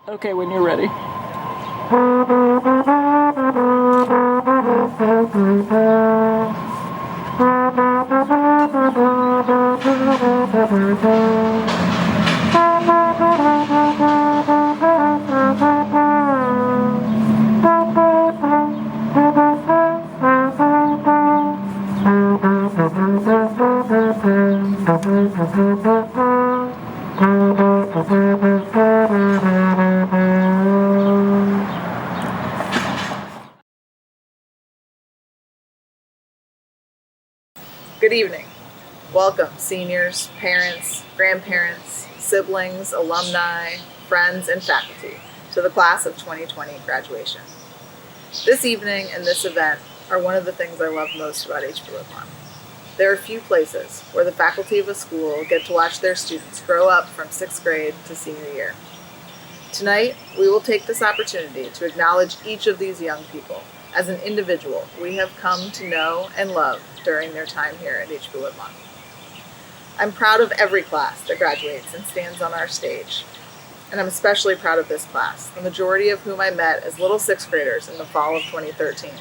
Okay, when you're ready. Good evening. Welcome, seniors, parents, grandparents, siblings, alumni, friends, and faculty to the class of 2020 graduation. This evening and this event are one of the things I love most about HB-Woodlawn. There are few places where the faculty of a school get to watch their students grow up from 6th grade to senior year. Tonight, we will take this opportunity to acknowledge each of these young people as an individual we have come to know and love during their time here at HB-Woodlawn. I'm proud of every class that graduates and stands on our stage, and I'm especially proud of this class, the majority of whom I met as little 6th graders in the fall of 2013.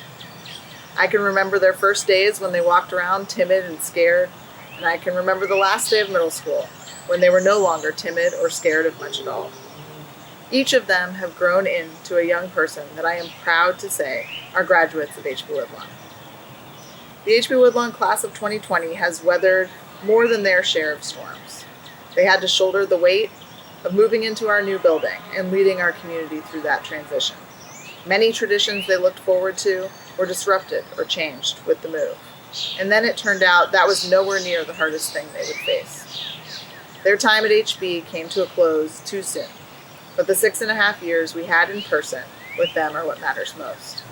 I can remember their first days when they walked around timid and scared, and I can remember the last day of middle school when they were no longer timid or scared of much at all. Each of them have grown into a young person that I am proud to say are graduates of HB-Woodlawn. The HB-Woodlawn class of 2020 has weathered more than their share of storms. They had to shoulder the weight of moving into our new building and leading our community through that transition. Many traditions they looked forward to were disrupted or changed with the move. And then it turned out that was nowhere near the hardest thing they would face. Their time at HB came to a close too soon, but the 6.5 years we had in person with them are what matters most.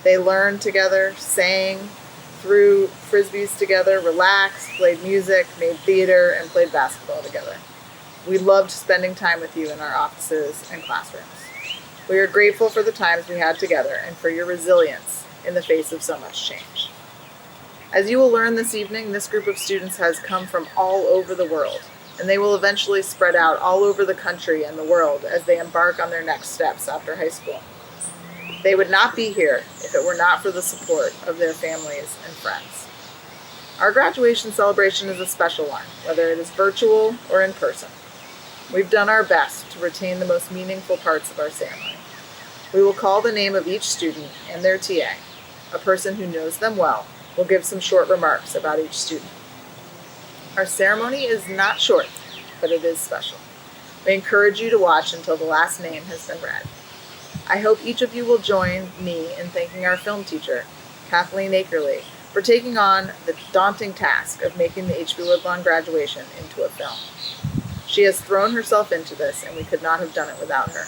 They learned together, sang, threw frisbees together, relaxed, played music, made theater, and played basketball together. We loved spending time with you in our offices and classrooms. We are grateful for the times we had together and for your resilience in the face of so much change. As you will learn this evening, this group of students has come from all over the world, and they will eventually spread out all over the country and the world as they embark on their next steps after high school. They would not be here if it were not for the support of their families and friends. Our graduation celebration is a special one, whether it is virtual or in person. We've done our best to retain the most meaningful parts of our ceremony. We will call the name of each student and their TA. A person who knows them well will give some short remarks about each student. Our ceremony is not short, but it is special. We encourage you to watch until the last name has been read. I hope each of you will join me in thanking our film teacher, Kathleen Akerley, for taking on the daunting task of making the HB-Woodlawn graduation into a film. She has thrown herself into this, and we could not have done it without her.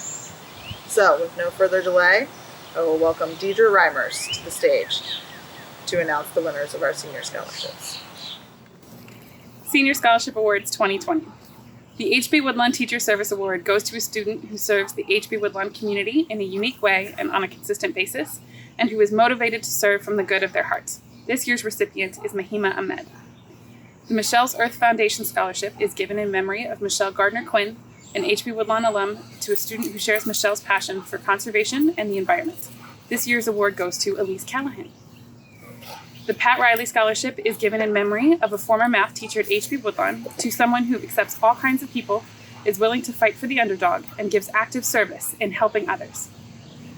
So, with no further delay, I will welcome Deidre Reimers to the stage to announce the winners of our senior scholarships. Senior Scholarship Awards 2020. The HB-Woodlawn Teacher Service Award goes to a student who serves the HB-Woodlawn community in a unique way and on a consistent basis, and who is motivated to serve from the good of their hearts. This year's recipient is Mahima Ahmed. The Michels Earth Foundation Scholarship is given in memory of Michelle Gardner-Quinn, an HB-Woodlawn alum, to a student who shares Michel's passion for conservation and the environment. This year's award goes to Elise Callahan. The Pat Riley Scholarship is given in memory of a former math teacher at HB-Woodlawn to someone who accepts all kinds of people, is willing to fight for the underdog, and gives active service in helping others.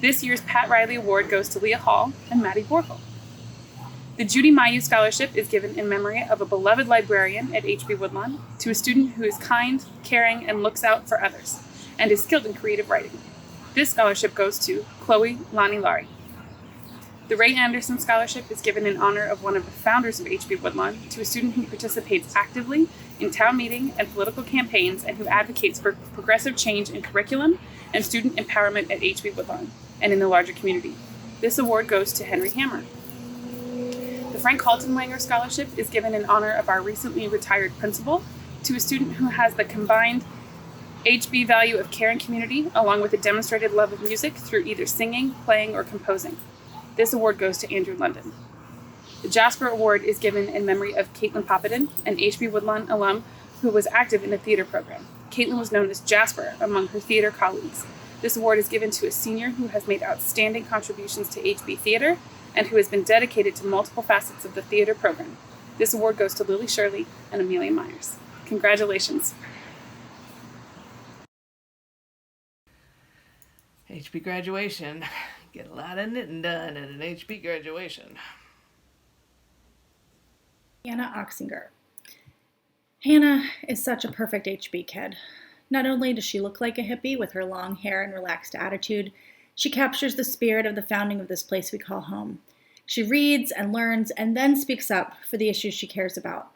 This year's Pat Riley Award goes to Lea Hall and Maddie Borgel. The Judy Mayu Scholarship is given in memory of a beloved librarian at HB-Woodlawn to a student who is kind, caring, and looks out for others, and is skilled in creative writing. This scholarship goes to Chloe Lani Lari. The Ray Anderson Scholarship is given in honor of one of the founders of HB-Woodlawn to a student who participates actively in town meeting and political campaigns and who advocates for progressive change in curriculum and student empowerment at HB-Woodlawn and in the larger community. This award goes to Henry Hammer. The Frank Haltenwanger Scholarship is given in honor of our recently retired principal to a student who has the combined HB value of care and community along with a demonstrated love of music through either singing, playing, or composing. This award goes to Andrew London. The Jasper Award is given in memory of Caitlin Poppiden, an HB-Woodlawn alum who was active in the theater program. Caitlin was known as Jasper among her theater colleagues. This award is given to a senior who has made outstanding contributions to HB Theater and who has been dedicated to multiple facets of the theater program. This award goes to Lily Shirley and Amelia Myers. Congratulations. HB graduation. Get a lot of knitting done at an HB graduation. Hannah Oxinger. Hannah is such a perfect HB kid. Not only does she look like a hippie with her long hair and relaxed attitude, she captures the spirit of the founding of this place we call home. She reads and learns and then speaks up for the issues she cares about.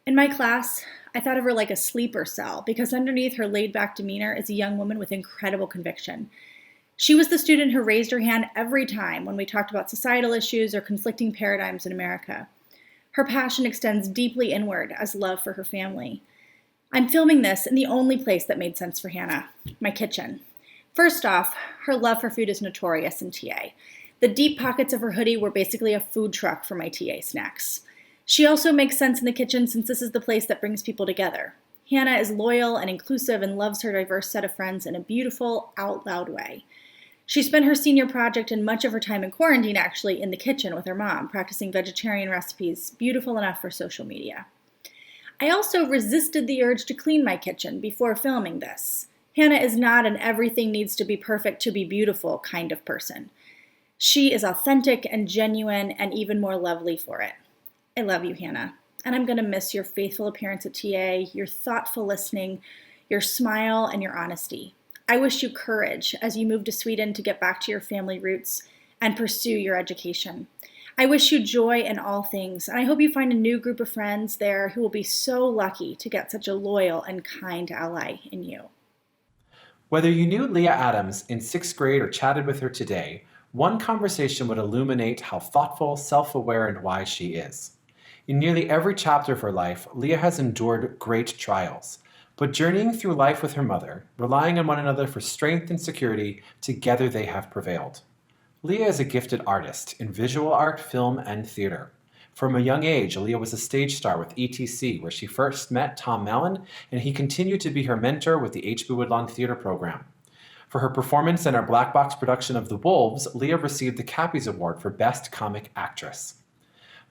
In my class, I thought of her like a sleeper cell because underneath her laid-back demeanor is a young woman with incredible conviction. She was the student who raised her hand every time when we talked about societal issues or conflicting paradigms in America. Her passion extends deeply inward as love for her family. I'm filming this in the only place that made sense for Hannah, my kitchen. First off, her love for food is notorious in TA. The deep pockets of her hoodie were basically a food truck for my TA snacks. She also makes sense in the kitchen since this is the place that brings people together. Hannah is loyal and inclusive and loves her diverse set of friends in a beautiful, out loud way. She spent her senior project and much of her time in quarantine actually in the kitchen with her mom, practicing vegetarian recipes beautiful enough for social media. I also resisted the urge to clean my kitchen before filming this. Hannah is not an everything needs to be perfect to be beautiful kind of person. She is authentic and genuine and even more lovely for it. I love you, Hannah, and I'm going to miss your faithful appearance at TA, your thoughtful listening, your smile, and your honesty. I wish you courage as you move to Sweden to get back to your family roots and pursue your education. I wish you joy in all things, and I hope you find a new group of friends there who will be so lucky to get such a loyal and kind ally in you. Whether you knew Leah Adams in 6th grade or chatted with her today, one conversation would illuminate how thoughtful, self-aware, and wise she is. In nearly every chapter of her life, Leah has endured great trials. But journeying through life with her mother, relying on one another for strength and security, together they have prevailed. Leah is a gifted artist in visual art, film, and theater. From a young age, Leah was a stage star with ETC, where she first met Tom Mellon, and he continued to be her mentor with the HB-Woodlawn Theater program. For her performance in our Black Box production of The Wolves, Leah received the Cappies Award for Best Comic Actress.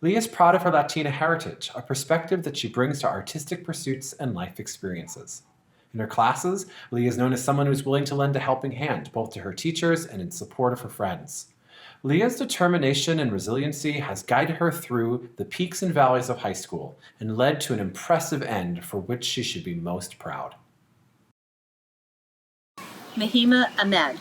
Leah is proud of her Latina heritage, a perspective that she brings to artistic pursuits and life experiences. In her classes, Leah is known as someone who is willing to lend a helping hand, both to her teachers and in support of her friends. Leah's determination and resiliency has guided her through the peaks and valleys of high school and led to an impressive end for which she should be most proud. Mahima Ahmed.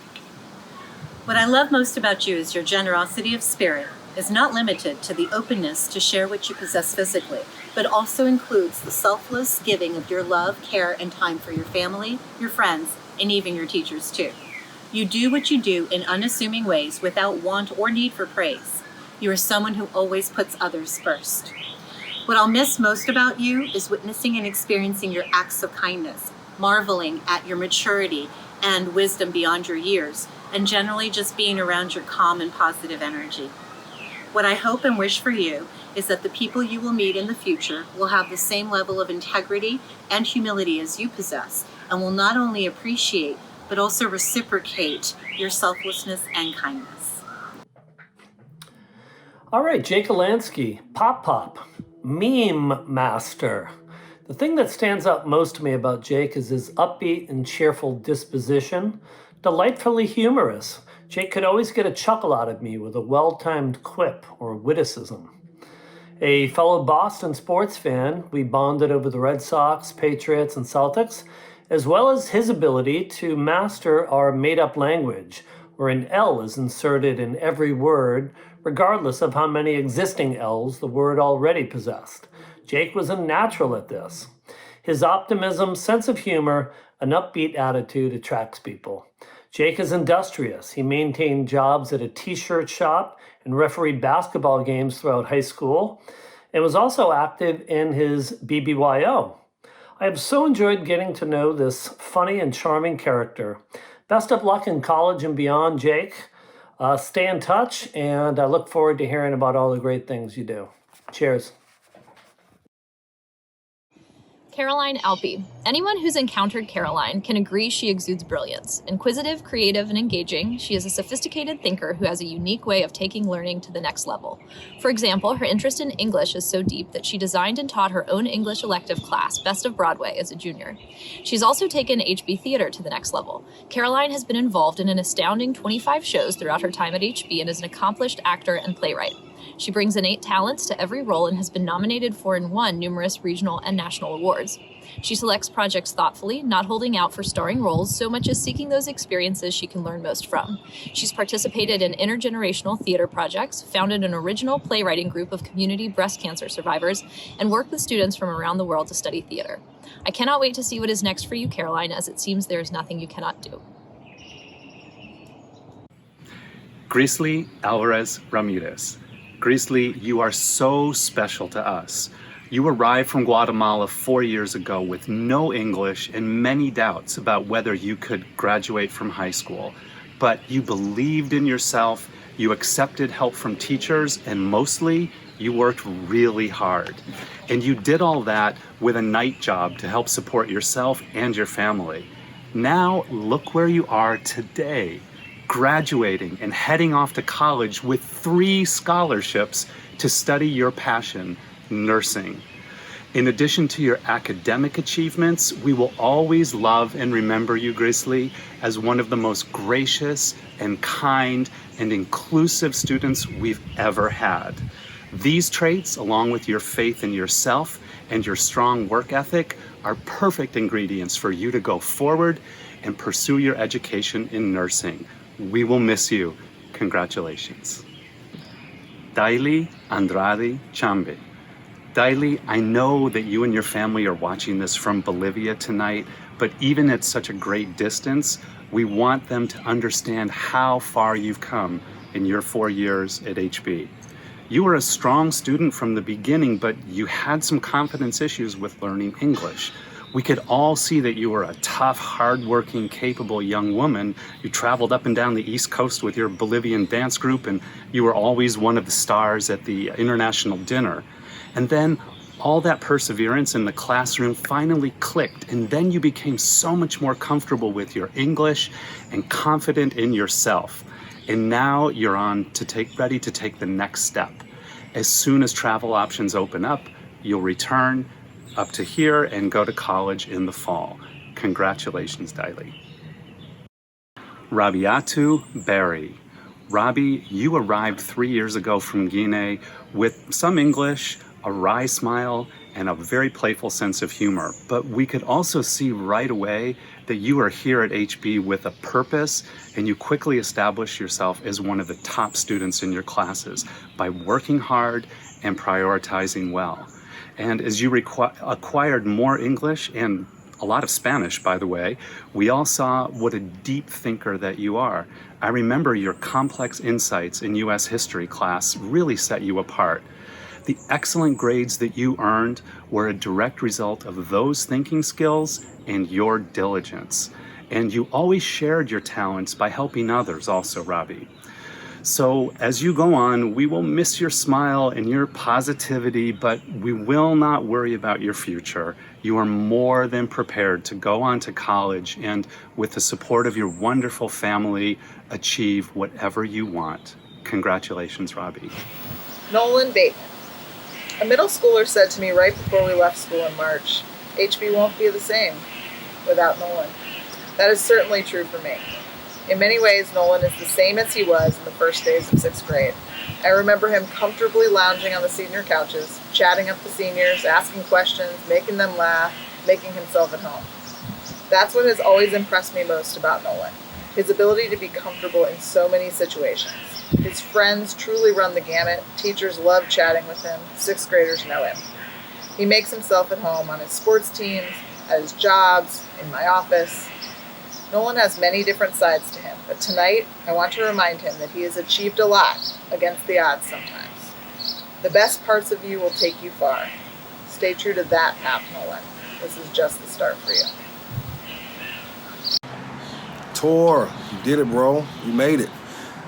What I love most about you is your generosity of spirit is not limited to the openness to share what you possess physically, but also includes the selfless giving of your love, care, and time for your family, your friends, and even your teachers too. You do what you do in unassuming ways without want or need for praise. You are someone who always puts others first. What I'll miss most about you is witnessing and experiencing your acts of kindness, marveling at your maturity and wisdom beyond your years, and generally just being around your calm and positive energy. What I hope and wish for you is that the people you will meet in the future will have the same level of integrity and humility as you possess, and will not only appreciate, but also reciprocate your selflessness and kindness. All right, Jake Alansky, Pop, meme master. The thing that stands out most to me about Jake is his upbeat and cheerful disposition, delightfully humorous. Jake could always get a chuckle out of me with a well-timed quip or witticism. A fellow Boston sports fan, we bonded over the Red Sox, Patriots, and Celtics, as well as his ability to master our made-up language, where an L is inserted in every word, regardless of how many existing L's the word already possessed. Jake was a natural at this. His optimism, sense of humor, and upbeat attitude attracts people. Jake is industrious. He maintained jobs at a t-shirt shop and refereed basketball games throughout high school, and was also active in his BBYO. I have so enjoyed getting to know this funny and charming character. Best of luck in college and beyond, Jake. Stay in touch, and I look forward to hearing about all the great things you do. Cheers. Caroline Alpe. Anyone who's encountered Caroline can agree she exudes brilliance. Inquisitive, creative, and engaging, she is a sophisticated thinker who has a unique way of taking learning to the next level. For example, her interest in English is so deep that she designed and taught her own English elective class, Best of Broadway, as a junior. She's also taken HB theater to the next level. Caroline has been involved in an astounding 25 shows throughout her time at HB and is an accomplished actor and playwright. She brings innate talents to every role and has been nominated for and won numerous regional and national awards. She selects projects thoughtfully, not holding out for starring roles so much as seeking those experiences she can learn most from. She's participated in intergenerational theater projects, founded an original playwriting group of community breast cancer survivors, and worked with students from around the world to study theater. I cannot wait to see what is next for you, Caroline, as it seems there is nothing you cannot do. Lee Alvarez Ramirez. Lee, you are so special to us. You arrived from Guatemala 4 years ago with no English and many doubts about whether you could graduate from high school. But you believed in yourself, you accepted help from teachers, and mostly, you worked really hard. And you did all that with a night job to help support yourself and your family. Now, look where you are today, graduating and heading off to college with 3 scholarships to study your passion, nursing. In addition to your academic achievements, we will always love and remember you, Lee, as one of the most gracious and kind and inclusive students we've ever had. These traits, along with your faith in yourself and your strong work ethic, are perfect ingredients for you to go forward and pursue your education in nursing. We will miss you. Congratulations. Daily Andrade Chambe. Daily, I know that you and your family are watching this from Bolivia tonight, but even at such a great distance, we want them to understand how far you've come in your 4 years at HB. You were a strong student from the beginning, but you had some confidence issues with learning English. We could all see that you were a tough, hardworking, capable young woman. You traveled up and down the East Coast with your Bolivian dance group, and you were always one of the stars at the international dinner. And then all that perseverance in the classroom finally clicked, and then you became so much more comfortable with your English and confident in yourself. And now you're ready to take the next step. As soon as travel options open up, you'll return up to here and go to college in the fall. Congratulations, Daily. Rabiatu Berry. Robbie, you arrived 3 years ago from Guinea with some English, a wry smile, and a very playful sense of humor. But we could also see right away that you are here at HB with a purpose, and you quickly established yourself as one of the top students in your classes by working hard and prioritizing well. And as you acquired more English and a lot of Spanish, by the way, we all saw what a deep thinker that you are. I remember your complex insights in U.S. history class really set you apart. The excellent grades that you earned were a direct result of those thinking skills and your diligence. And you always shared your talents by helping others also, Robbie. So as you go on, we will miss your smile and your positivity, but we will not worry about your future. You are more than prepared to go on to college and, with the support of your wonderful family, achieve whatever you want. Congratulations, Robbie. Nolan Bateman. A middle schooler said to me right before we left school in March, HB won't be the same without Nolan. That is certainly true for me. In many ways, Nolan is the same as he was in the first days of 6th grade. I remember him comfortably lounging on the senior couches, chatting up the seniors, asking questions, making them laugh, making himself at home. That's what has always impressed me most about Nolan, his ability to be comfortable in so many situations. His friends truly run the gamut. Teachers love chatting with him. 6th graders know him. He makes himself at home on his sports teams, at his jobs, in my office. Nolan has many different sides to him, but tonight I want to remind him that he has achieved a lot against the odds sometimes. The best parts of you will take you far. Stay true to that path, Nolan. This is just the start for you. Tor, you did it, bro. You made it.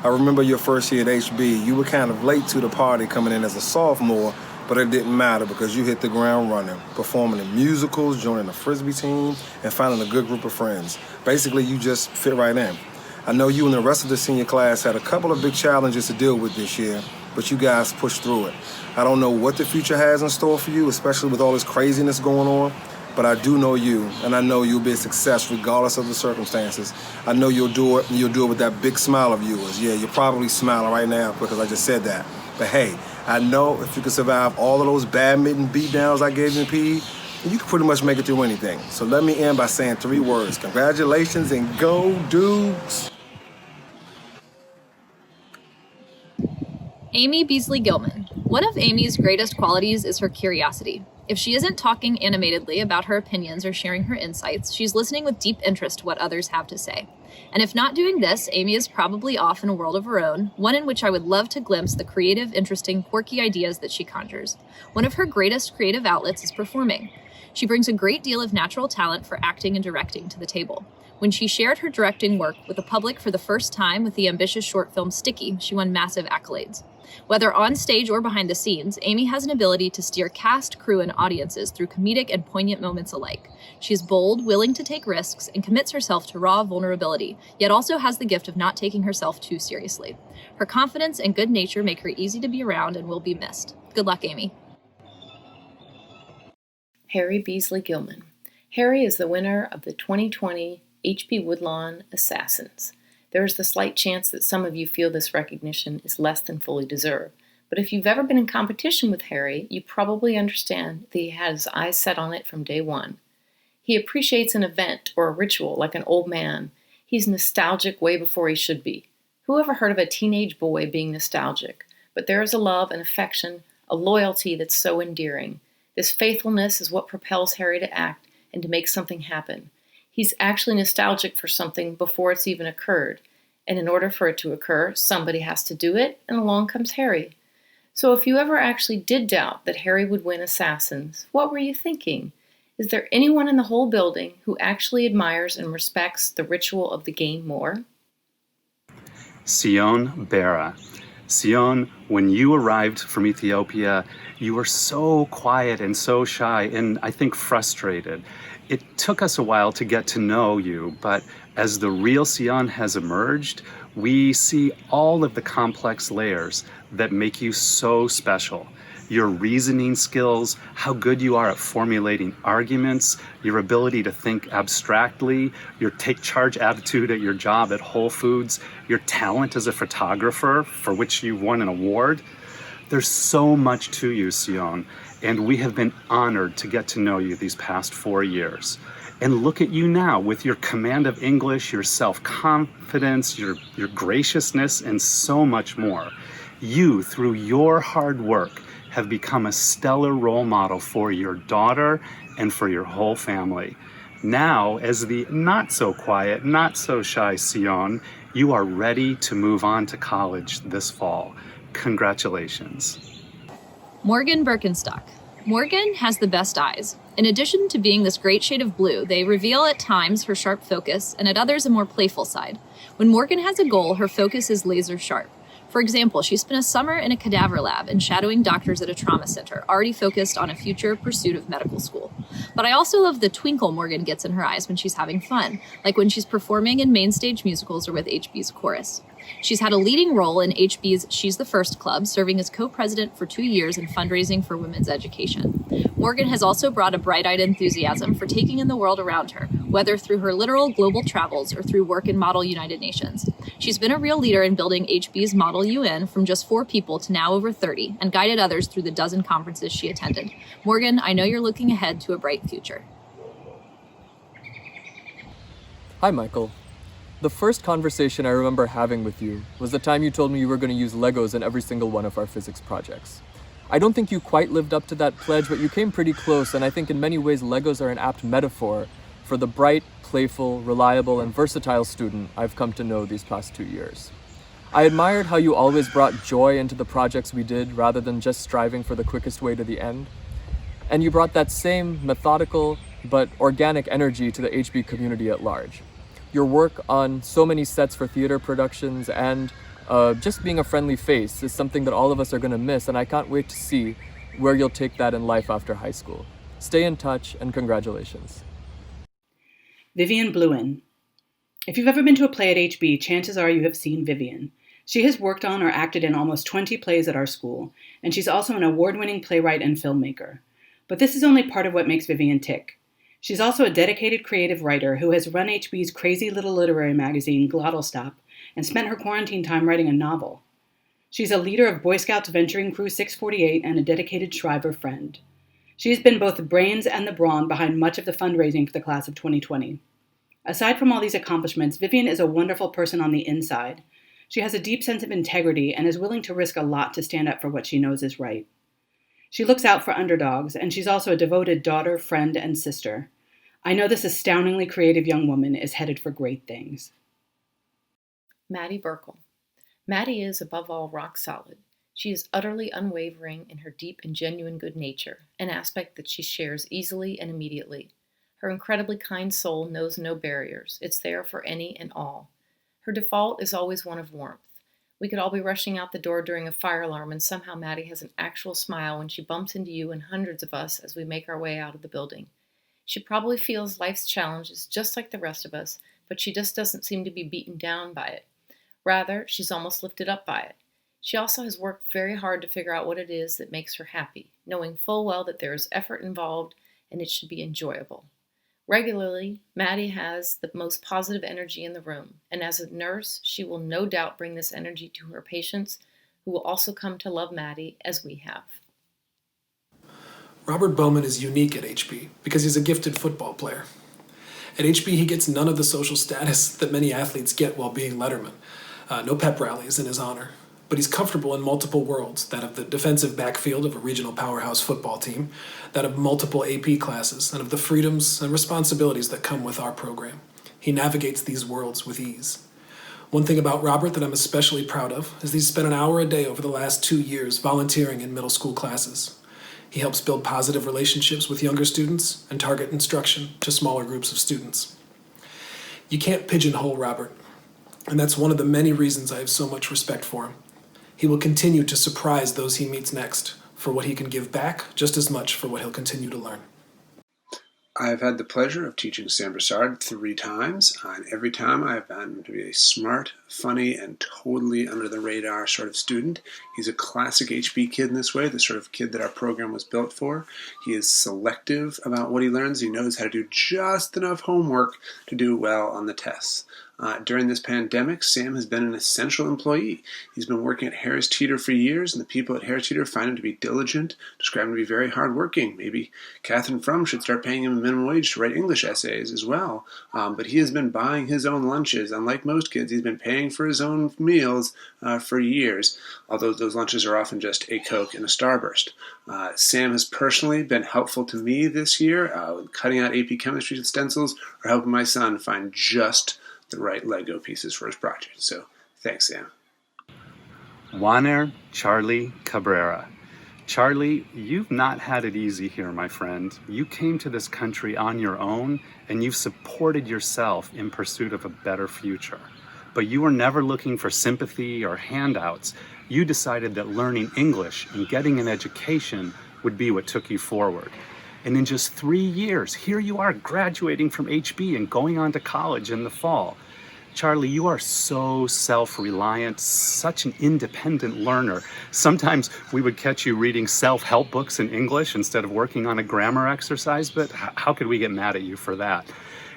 I remember your first year at HB. You were kind of late to the party coming in as a sophomore, But it didn't matter because you hit the ground running, performing in musicals, joining a Frisbee team, and finding a good group of friends. Basically, you just fit right in. I know you and the rest of the senior class had a couple of big challenges to deal with this year, but you guys pushed through it. I don't know what the future has in store for you, especially with all this craziness going on, but I do know you, and I know you'll be a success regardless of the circumstances. I know you'll do it, and you'll do it with that big smile of yours. Yeah, you're probably smiling right now because I just said that. But hey, I know if you can survive all of those badminton beatdowns I gave you in PE, you can pretty much make it through anything. So let me end by saying 3 words. Congratulations and go Dukes! Amy Beasley Gilman. One of Amy's greatest qualities is her curiosity. If she isn't talking animatedly about her opinions or sharing her insights, she's listening with deep interest to what others have to say. And if not doing this, Amy is probably off in a world of her own, one in which I would love to glimpse the creative, interesting, quirky ideas that she conjures. One of her greatest creative outlets is performing. She brings a great deal of natural talent for acting and directing to the table. When she shared her directing work with the public for the first time with the ambitious short film Sticky, she won massive accolades. Whether on stage or behind the scenes, Amy has an ability to steer cast, crew, and audiences through comedic and poignant moments alike. She is bold, willing to take risks, and commits herself to raw vulnerability, yet also has the gift of not taking herself too seriously. Her confidence and good nature make her easy to be around and will be missed. Good luck, Amy. Harry Beasley Gilman. Harry is the winner of the 2020 HB-Woodlawn Assassins. There is the slight chance that some of you feel this recognition is less than fully deserved. But if you've ever been in competition with Harry, you probably understand that he had his eyes set on it from day one. He appreciates an event or a ritual like an old man. He's nostalgic way before he should be. Who ever heard of a teenage boy being nostalgic? But there is a love and affection, a loyalty that's so endearing. This faithfulness is what propels Harry to act and to make something happen. He's actually nostalgic for something before it's even occurred. And in order for it to occur, somebody has to do it, and along comes Harry. So if you ever actually did doubt that Harry would win Assassins, what were you thinking? Is there anyone in the whole building who actually admires and respects the ritual of the game more? Sion Bera. Sion, when you arrived from Ethiopia, you were so quiet and so shy and I think frustrated. It took us a while to get to know you, but as the real Sion has emerged, we see all of the complex layers that make you so special. Your reasoning skills, how good you are at formulating arguments, your ability to think abstractly, your take charge attitude at your job at Whole Foods, your talent as a photographer for which you won an award. There's so much to you, Sion, and we have been honored to get to know you these past 4 years. And look at you now with your command of English, your self-confidence, your graciousness, and so much more. You, through your hard work, have become a stellar role model for your daughter and for your whole family. Now, as the not so quiet, not so shy Sion, you are ready to move on to college this fall. Congratulations. Morgan Birkenstock. Morgan has the best eyes. In addition to being this great shade of blue, they reveal at times her sharp focus and at others a more playful side. When Morgan has a goal, her focus is laser sharp. For example, she spent a summer in a cadaver lab and shadowing doctors at a trauma center, already focused on a future pursuit of medical school. But I also love the twinkle Morgan gets in her eyes when she's having fun, like when she's performing in main stage musicals or with HB's chorus. She's had a leading role in HB's She's the First Club, serving as co-president for 2 years in fundraising for women's education. Morgan has also brought a bright-eyed enthusiasm for taking in the world around her, whether through her literal global travels or through work in Model United Nations. She's been a real leader in building HB's Model UN from just 4 people to now over 30, and guided others through the dozen conferences she attended. Morgan, I know you're looking ahead to a bright future. Hi, Michael. The first conversation I remember having with you was the time you told me you were going to use Legos in every single one of our physics projects. I don't think you quite lived up to that pledge, but you came pretty close, and I think in many ways Legos are an apt metaphor for the bright, playful, reliable, and versatile student I've come to know these past 2 years. I admired how you always brought joy into the projects we did rather than just striving for the quickest way to the end. And you brought that same methodical but organic energy to the HB community at large. Your work on so many sets for theater productions and just being a friendly face is something that all of us are going to miss, and I can't wait to see where you'll take that in life after high school. Stay in touch, and congratulations. Vivian Bluen. If you've ever been to a play at HB, chances are you have seen Vivian. She has worked on or acted in almost 20 plays at our school, and she's also an award-winning playwright and filmmaker. But this is only part of what makes Vivian tick. She's also a dedicated creative writer who has run HB's crazy little literary magazine, Glottalstop, and spent her quarantine time writing a novel. She's a leader of Boy Scouts Venturing Crew 648 and a dedicated Shriver friend. She has been both the brains and the brawn behind much of the fundraising for the class of 2020. Aside from all these accomplishments, Vivian is a wonderful person on the inside. She has a deep sense of integrity and is willing to risk a lot to stand up for what she knows is right. She looks out for underdogs, and she's also a devoted daughter, friend, and sister. I know this astoundingly creative young woman is headed for great things. Maddie Burkle. Maddie is, above all, rock solid. She is utterly unwavering in her deep and genuine good nature, an aspect that she shares easily and immediately. Her incredibly kind soul knows no barriers. It's there for any and all. Her default is always one of warmth. We could all be rushing out the door during a fire alarm, and somehow Maddie has an actual smile when she bumps into you and hundreds of us as we make our way out of the building. She probably feels life's challenges just like the rest of us, but she just doesn't seem to be beaten down by it. Rather, she's almost lifted up by it. She also has worked very hard to figure out what it is that makes her happy, knowing full well that there is effort involved and it should be enjoyable. Regularly, Maddie has the most positive energy in the room, and as a nurse, she will no doubt bring this energy to her patients, who will also come to love Maddie as we have. Robert Bowman is unique at HB because he's a gifted football player. At HB, he gets none of the social status that many athletes get while being letterman. No pep rallies in his honor. But he's comfortable in multiple worlds, that of the defensive backfield of a regional powerhouse football team, that of multiple AP classes, and of the freedoms and responsibilities that come with our program. He navigates these worlds with ease. One thing about Robert that I'm especially proud of is that he's spent an hour a day over the last 2 years volunteering in middle school classes. He helps build positive relationships with younger students and target instruction to smaller groups of students. You can't pigeonhole Robert, and that's one of the many reasons I have so much respect for him. He will continue to surprise those he meets next for what he can give back, just as much for what he'll continue to learn. I've had the pleasure of teaching Sam Broussard 3 times, and every time I've found him to be a smart, funny, and totally under-the-radar sort of student. He's a classic HB kid in this way, the sort of kid that our program was built for. He is selective about what he learns. He knows how to do just enough homework to do well on the tests. During this pandemic, Sam has been an essential employee. He's been working at Harris Teeter for years, and the people at Harris Teeter find him to be diligent, describe him to be very hardworking. Maybe Catherine Frum should start paying him a minimum wage to write English essays as well. But he has been buying his own lunches. Unlike most kids, he's been paying for his own meals for years, although those lunches are often just a Coke and a Starburst. Sam has personally been helpful to me this year, cutting out AP chemistry stencils or helping my son find just the right Lego pieces for his project. So thanks, Sam. Juaner Charlie Cabrera. Charlie, you've not had it easy here, my friend. You came to this country on your own, and you've supported yourself in pursuit of a better future. But you were never looking for sympathy or handouts. You decided that learning English and getting an education would be what took you forward. And in just 3 years, here you are graduating from HB and going on to college in the fall. Charlie, you are so self-reliant, such an independent learner. Sometimes we would catch you reading self-help books in English instead of working on a grammar exercise, but how could we get mad at you for that?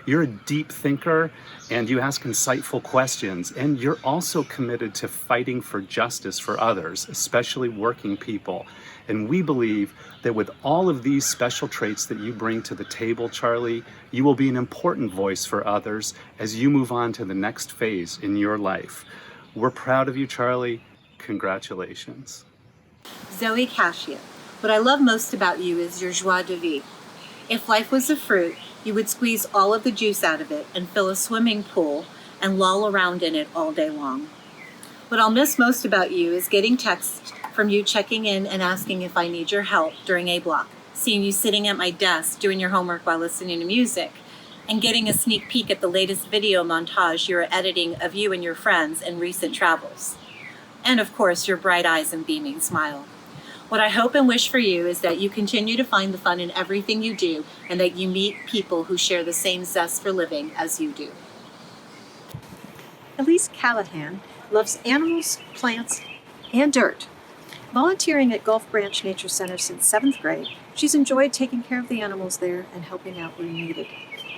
You're a deep thinker, and you ask insightful questions, and you're also committed to fighting for justice for others, especially working people. And we believe that with all of these special traits that you bring to the table, Charlie, you will be an important voice for others as you move on to the next phase in your life. We're proud of you, Charlie. Congratulations. Zoe Cashian. What I love most about you is your joie de vivre. If life was a fruit, you would squeeze all of the juice out of it and fill a swimming pool and loll around in it all day long. What I'll miss most about you is getting texts from you checking in and asking if I need your help during A block, seeing you sitting at my desk doing your homework while listening to music, and getting a sneak peek at the latest video montage you're editing of you and your friends in recent travels. And of course, your bright eyes and beaming smile. What I hope and wish for you is that you continue to find the fun in everything you do and that you meet people who share the same zest for living as you do. Elise Callahan loves animals, plants, and dirt. Volunteering at Gulf Branch Nature Center since 7th grade, she's enjoyed taking care of the animals there and helping out where needed.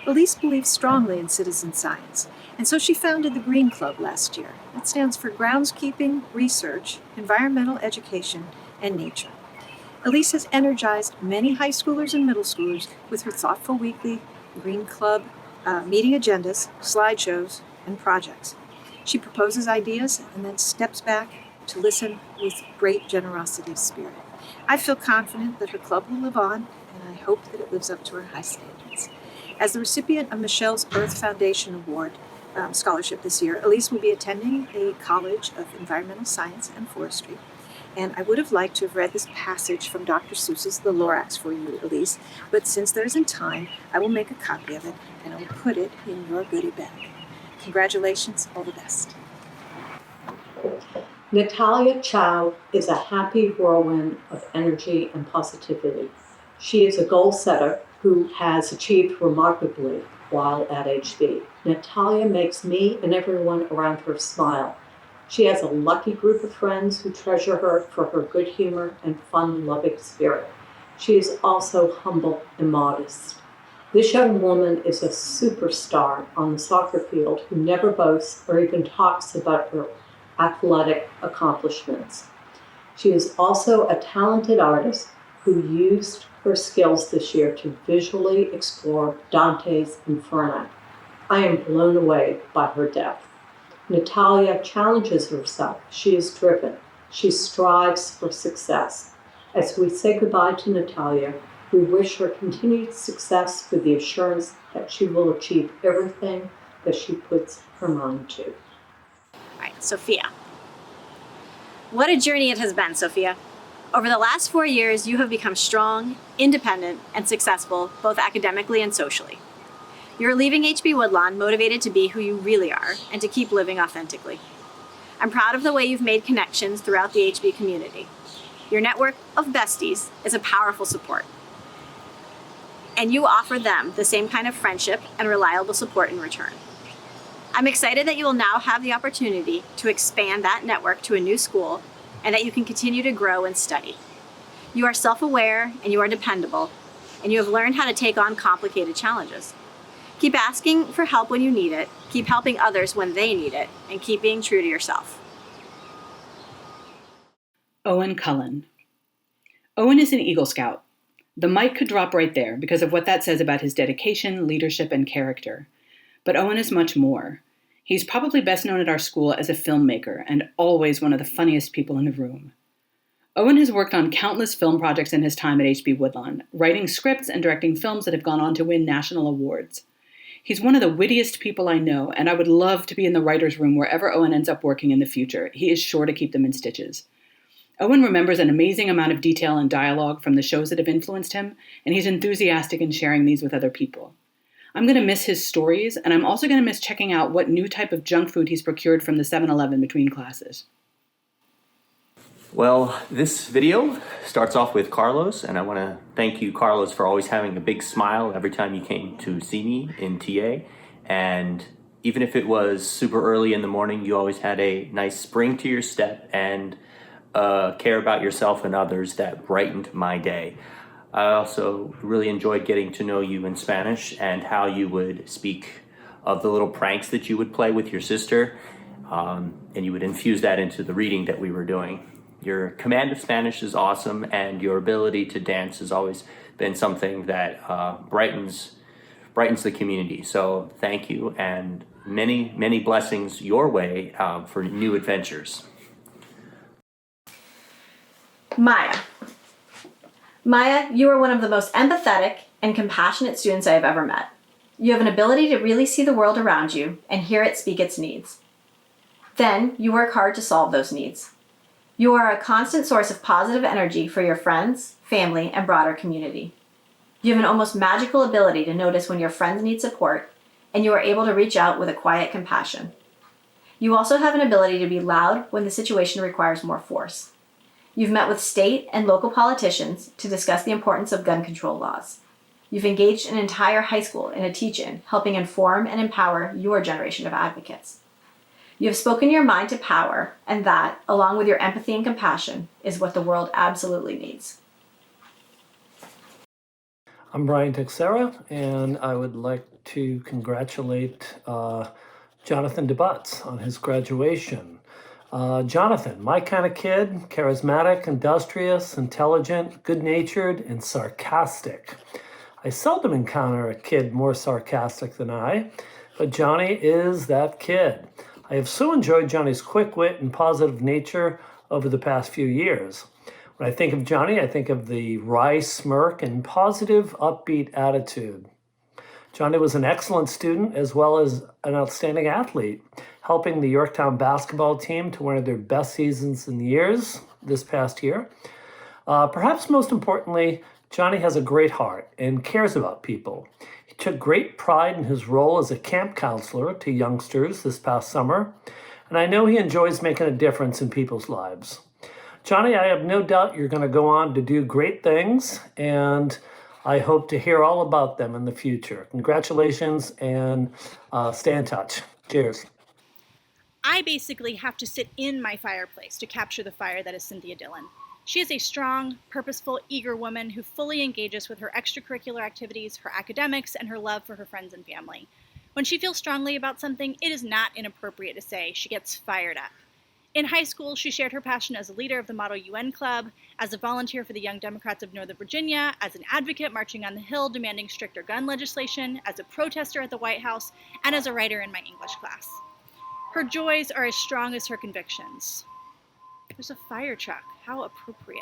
Elise believes strongly in citizen science, and so she founded the Green Club last year. It stands for Groundskeeping, Research, Environmental Education, and Nature. Elise has energized many high schoolers and middle schoolers with her thoughtful weekly Green Club meeting agendas, slideshows, and projects. She proposes ideas and then steps back to listen with great generosity of spirit. I feel confident that her club will live on, and I hope that it lives up to her high standards. As the recipient of Michels Earth Foundation Award scholarship this year, Elise will be attending a College of Environmental Science and Forestry. And I would have liked to have read this passage from Dr. Seuss's The Lorax for you, Elise, but since there isn't time, I will make a copy of it and I will put it in your goodie bag. Congratulations, all the best. Natalia Chow is a happy whirlwind of energy and positivity. She is a goal setter who has achieved remarkably while at HB. Natalia makes me and everyone around her smile. She has a lucky group of friends who treasure her for her good humor and fun-loving spirit. She is also humble and modest. This young woman is a superstar on the soccer field who never boasts or even talks about her athletic accomplishments. She is also a talented artist who used her skills this year to visually explore Dante's Inferno. I am blown away by her depth. Natalia challenges herself. She is driven. She strives for success. As we say goodbye to Natalia, we wish her continued success with the assurance that she will achieve everything that she puts her mind to. All right, Sophia. What a journey it has been, Sophia. Over the last 4 years, you have become strong, independent, and successful, both academically and socially. You're leaving HB-Woodlawn motivated to be who you really are and to keep living authentically. I'm proud of the way you've made connections throughout the HB community. Your network of besties is a powerful support, and you offer them the same kind of friendship and reliable support in return. I'm excited that you will now have the opportunity to expand that network to a new school and that you can continue to grow and study. You are self-aware and you are dependable, and you have learned how to take on complicated challenges. Keep asking for help when you need it, keep helping others when they need it, and keep being true to yourself. Owen Cullen. Owen is an Eagle Scout. The mic could drop right there because of what that says about his dedication, leadership, and character. But Owen is much more. He's probably best known at our school as a filmmaker and always one of the funniest people in the room. Owen has worked on countless film projects in his time at HB-Woodlawn, writing scripts and directing films that have gone on to win national awards. He's one of the wittiest people I know, and I would love to be in the writer's room wherever Owen ends up working in the future. He is sure to keep them in stitches. Owen remembers an amazing amount of detail and dialogue from the shows that have influenced him, and he's enthusiastic in sharing these with other people. I'm going to miss his stories, and I'm also going to miss checking out what new type of junk food he's procured from the 7-Eleven between classes. Well, this video starts off with Carlos, and I want to thank you, Carlos, for always having a big smile every time you came to see me in TA. And even if it was super early in the morning, you always had a nice spring to your step and care about yourself and others that brightened my day. I also really enjoyed getting to know you in Spanish and how you would speak of the little pranks that you would play with your sister, and you would infuse that into the reading that we were doing. Your command of Spanish is awesome, and your ability to dance has always been something that brightens the community. So thank you, and many, many blessings your way for new adventures. Maya. Maya, you are one of the most empathetic and compassionate students I have ever met. You have an ability to really see the world around you and hear it speak its needs. Then you work hard to solve those needs. You are a constant source of positive energy for your friends, family, and broader community. You have an almost magical ability to notice when your friends need support, and you are able to reach out with a quiet compassion. You also have an ability to be loud when the situation requires more force. You've met with state and local politicians to discuss the importance of gun control laws. You've engaged an entire high school in a teach-in, helping inform and empower your generation of advocates. You have spoken your mind to power, and that, along with your empathy and compassion, is what the world absolutely needs. I'm Brian Texera, and I would like to congratulate Jonathan DeButz on his graduation. Jonathan, my kind of kid, charismatic, industrious, intelligent, good-natured, and sarcastic. I seldom encounter a kid more sarcastic than I, but Johnny is that kid. I have so enjoyed Johnny's quick wit and positive nature over the past few years. When I think of Johnny, I think of the wry smirk and positive, upbeat attitude. Johnny was an excellent student as well as an outstanding athlete, helping the Yorktown basketball team to one of their best seasons in years this past year. Perhaps most importantly, Johnny has a great heart and cares about people. He took great pride in his role as a camp counselor to youngsters this past summer, and I know he enjoys making a difference in people's lives. Johnny, I have no doubt you're going to go on to do great things, and I hope to hear all about them in the future. Congratulations, and stay in touch. Cheers. I basically have to sit in my fireplace to capture the fire that is Cynthia Dillon. She is a strong, purposeful, eager woman who fully engages with her extracurricular activities, her academics, and her love for her friends and family. When she feels strongly about something, it is not inappropriate to say she gets fired up. In high school, she shared her passion as a leader of the Model UN Club, as a volunteer for the Young Democrats of Northern Virginia, as an advocate marching on the Hill demanding stricter gun legislation, as a protester at the White House, and as a writer in my English class. Her joys are as strong as her convictions. There's a fire truck. How appropriate.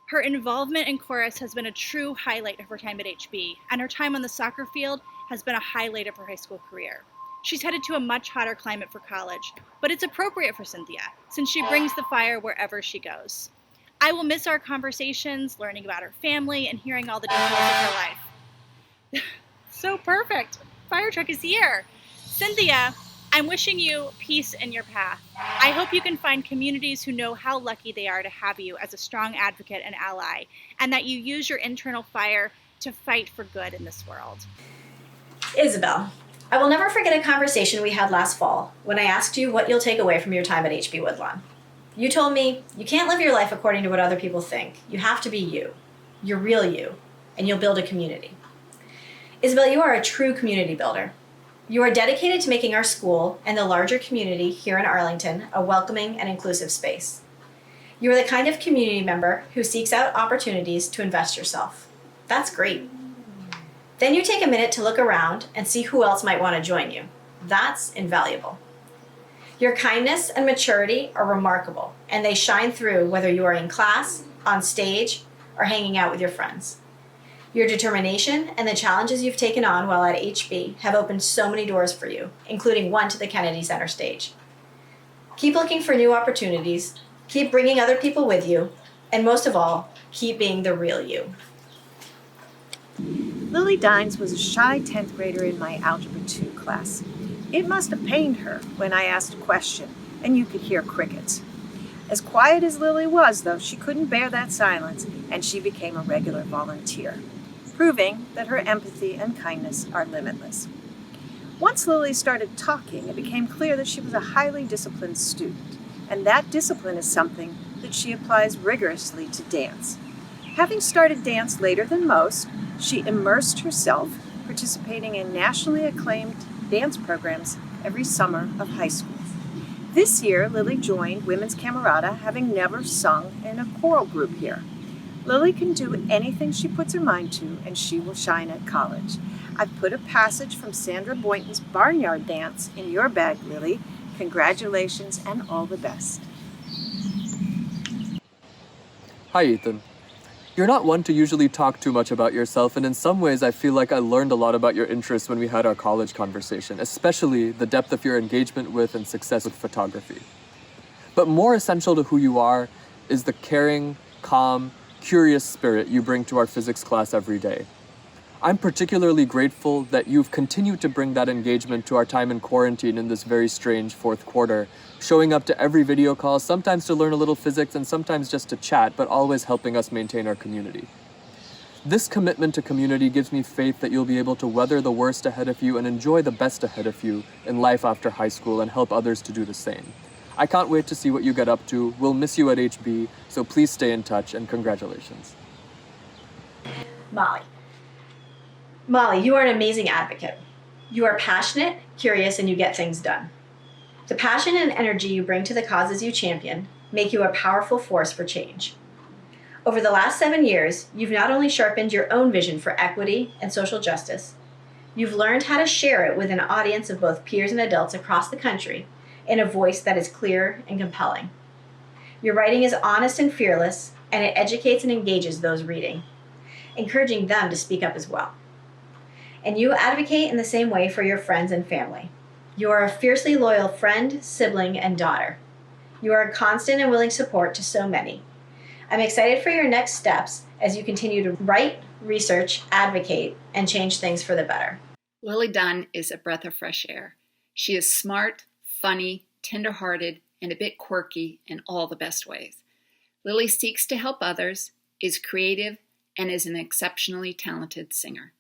Her involvement in chorus has been a true highlight of her time at HB, and her time on the soccer field has been a highlight of her high school career. She's headed to a much hotter climate for college, but it's appropriate for Cynthia, since she brings the fire wherever she goes. I will miss our conversations, learning about her family, and hearing all the details of her life. So perfect. Fire truck is here. Cynthia, I'm wishing you peace in your path. I hope you can find communities who know how lucky they are to have you as a strong advocate and ally, and that you use your internal fire to fight for good in this world. Isabel, I will never forget a conversation we had last fall when I asked you what you'll take away from your time at HB-Woodlawn. You told me, you can't live your life according to what other people think. You have to be you, your real you, and you'll build a community. Isabel, you are a true community builder. You are dedicated to making our school and the larger community here in Arlington a welcoming and inclusive space. You are the kind of community member who seeks out opportunities to invest yourself. That's great. Then you take a minute to look around and see who else might want to join you. That's invaluable. Your kindness and maturity are remarkable, and they shine through whether you are in class, on stage, or hanging out with your friends. Your determination and the challenges you've taken on while at HB have opened so many doors for you, including one to the Kennedy Center stage. Keep looking for new opportunities, keep bringing other people with you, and most of all, keep being the real you. Lily Dines was a shy 10th grader in my Algebra 2 class. It must have pained her when I asked a question, and you could hear crickets. As quiet as Lily was, though, she couldn't bear that silence, and she became a regular volunteer, proving that her empathy and kindness are limitless. Once Lily started talking, it became clear that she was a highly disciplined student, and that discipline is something that she applies rigorously to dance. Having started dance later than most, she immersed herself, participating in nationally acclaimed dance programs every summer of high school. This year, Lily joined Women's Camerata, having never sung in a choral group here. Lily can do anything she puts her mind to, and she will shine at college. I've put a passage from Sandra Boynton's Barnyard Dance in your bag, Lily. Congratulations and all the best. Hi, Ethan. You're not one to usually talk too much about yourself, and in some ways I feel like I learned a lot about your interests when we had our college conversation, especially the depth of your engagement with and success with photography. But more essential to who you are is the caring, calm, curious spirit you bring to our physics class every day. I'm particularly grateful that you've continued to bring that engagement to our time in quarantine in this very strange fourth quarter, showing up to every video call, sometimes to learn a little physics and sometimes just to chat, but always helping us maintain our community. This commitment to community gives me faith that you'll be able to weather the worst ahead of you and enjoy the best ahead of you in life after high school and help others to do the same. I can't wait to see what you get up to. We'll miss you at HB, so please stay in touch and congratulations. Molly. Molly, you are an amazing advocate. You are passionate, curious, and you get things done. The passion and energy you bring to the causes you champion make you a powerful force for change. Over the last 7 years, you've not only sharpened your own vision for equity and social justice, you've learned how to share it with an audience of both peers and adults across the country in a voice that is clear and compelling. Your writing is honest and fearless, and it educates and engages those reading, encouraging them to speak up as well. And you advocate in the same way for your friends and family. You are a fiercely loyal friend, sibling, and daughter. You are a constant and willing support to so many. I'm excited for your next steps as you continue to write, research, advocate, and change things for the better. Lily Dunn is a breath of fresh air. She is smart, funny, tender-hearted, and a bit quirky in all the best ways. Lily seeks to help others, is creative, and is an exceptionally talented singer.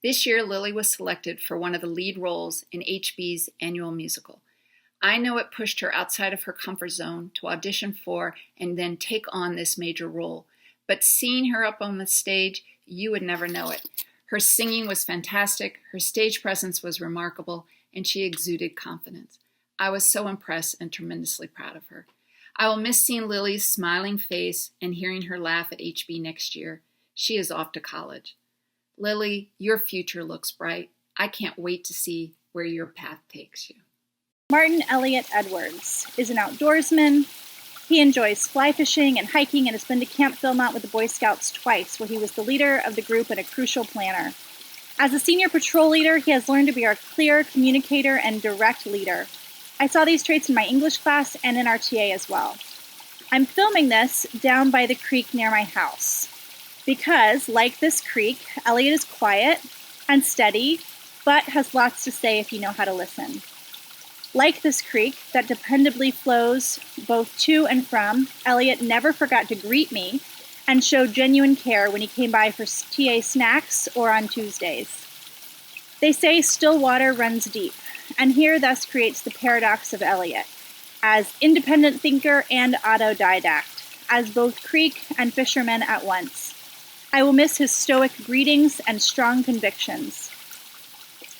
This year, Lily was selected for one of the lead roles in HB's annual musical. I know it pushed her outside of her comfort zone to audition for and then take on this major role, but seeing her up on the stage, you would never know it. Her singing was fantastic, her stage presence was remarkable, and she exuded confidence. I was so impressed and tremendously proud of her. I will miss seeing Lily's smiling face and hearing her laugh at HB next year. She is off to college. Lily, your future looks bright. I can't wait to see where your path takes you. Martin Elliott Edwards is an outdoorsman. He enjoys fly fishing and hiking and has been to Camp Philmont with the Boy Scouts twice, where he was the leader of the group and a crucial planner. As a senior patrol leader, he has learned to be our clear communicator and direct leader. I saw these traits in my English class and in our TA as well. I'm filming this down by the creek near my house because, like this creek, Elliott is quiet and steady, but has lots to say if you know how to listen. Like this creek that dependably flows both to and from, Elliott never forgot to greet me and showed genuine care when he came by for TA snacks or on Tuesdays. They say still water runs deep, and here thus creates the paradox of Elliott, as independent thinker and autodidact, as both creek and fisherman at once. I will miss his stoic greetings and strong convictions.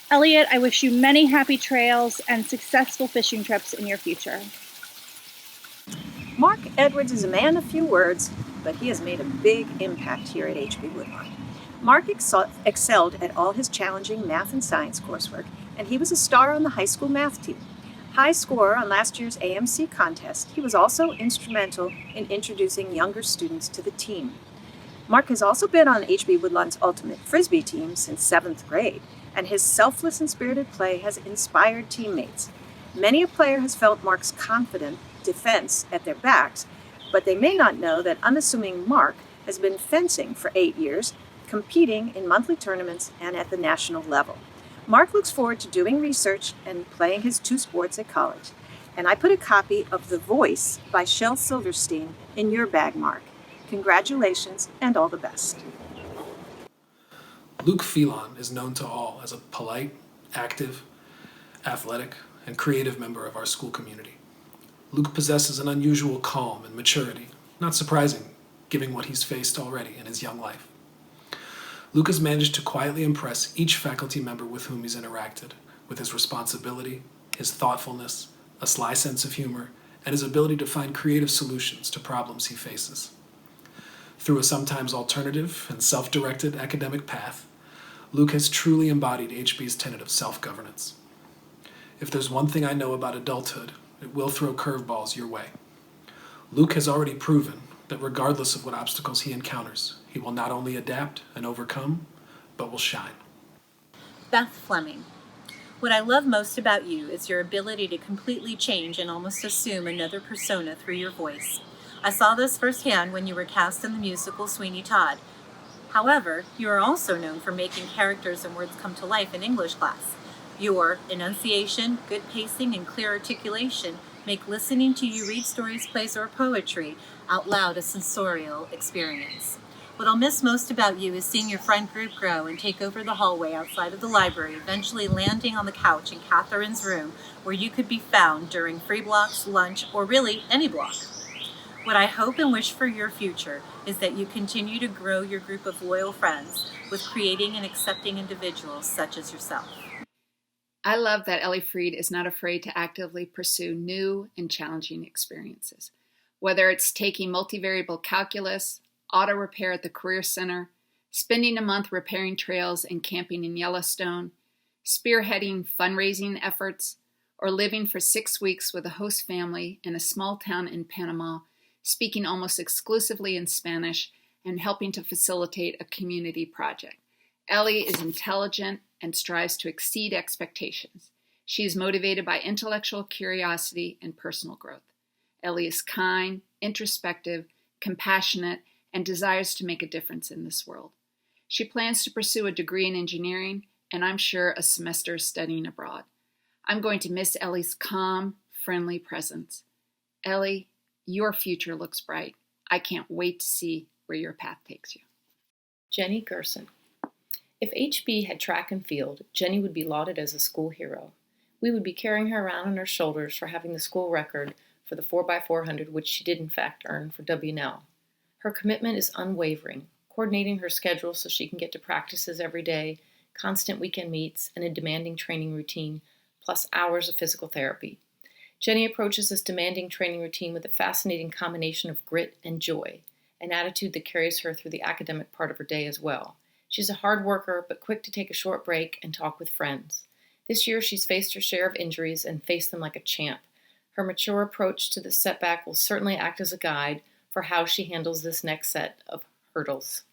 Elliott, I wish you many happy trails and successful fishing trips in your future. Marc Edwards is a man of few words, but he has made a big impact here at HB-Woodlawn. Marc excelled at all his challenging math and science coursework, and he was a star on the high school math team. High scorer on last year's AMC contest, he was also instrumental in introducing younger students to the team. Marc has also been on HB-Woodlawn's Ultimate Frisbee team since 7th grade, and his selfless and spirited play has inspired teammates. Many a player has felt Marc's confident defense at their backs, but they may not know that unassuming Marc has been fencing for 8 years, competing in monthly tournaments and at the national level. Marc looks forward to doing research and playing his 2 sports at college. And I put a copy of The Voice by Shel Silverstein in your bag, Marc. Congratulations and all the best. Luke Phelan is known to all as a polite, active, athletic, and creative member of our school community. Luke possesses an unusual calm and maturity, not surprising given what he's faced already in his young life. Luke has managed to quietly impress each faculty member with whom he's interacted, with his responsibility, his thoughtfulness, a sly sense of humor, and his ability to find creative solutions to problems he faces. Through a sometimes alternative and self-directed academic path, Luke has truly embodied HB's tenet of self-governance. If there's one thing I know about adulthood, it will throw curveballs your way. Luke has already proven that regardless of what obstacles he encounters, he will not only adapt and overcome, but will shine. Beth Fleming. What I love most about you is your ability to completely change and almost assume another persona through your voice. I saw this firsthand when you were cast in the musical Sweeney Todd. However, you are also known for making characters and words come to life in English class. Your enunciation, good pacing, and clear articulation make listening to you read stories, plays, or poetry out loud a sensorial experience. What I'll miss most about you is seeing your friend group grow and take over the hallway outside of the library, eventually landing on the couch in Catherine's room, where you could be found during free blocks, lunch, or really any block. What I hope and wish for your future is that you continue to grow your group of loyal friends with creating and accepting individuals such as yourself. I love that Ellie Freed is not afraid to actively pursue new and challenging experiences. Whether it's taking multivariable calculus, auto repair at the Career Center, spending a month repairing trails and camping in Yellowstone, spearheading fundraising efforts, or living for 6 weeks with a host family in a small town in Panama, speaking almost exclusively in Spanish and helping to facilitate a community project. Ellie is intelligent and strives to exceed expectations. She is motivated by intellectual curiosity and personal growth. Ellie is kind, introspective, compassionate, and desires to make a difference in this world. She plans to pursue a degree in engineering, and I'm sure a semester studying abroad. I'm going to miss Ellie's calm, friendly presence. Ellie, your future looks bright. I can't wait to see where your path takes you. Jenny Gerson. If HB had track and field, Jenny would be lauded as a school hero. We would be carrying her around on our shoulders for having the school record for the 4x400, which she did in fact earn for WNL. Her commitment is unwavering, coordinating her schedule so she can get to practices every day, constant weekend meets, and a demanding training routine, plus hours of physical therapy. Jenny approaches this demanding training routine with a fascinating combination of grit and joy, an attitude that carries her through the academic part of her day as well. She's a hard worker, but quick to take a short break and talk with friends. This year, she's faced her share of injuries and faced them like a champ. Her mature approach to this setback will certainly act as a guide for how she handles this next set of hurdles.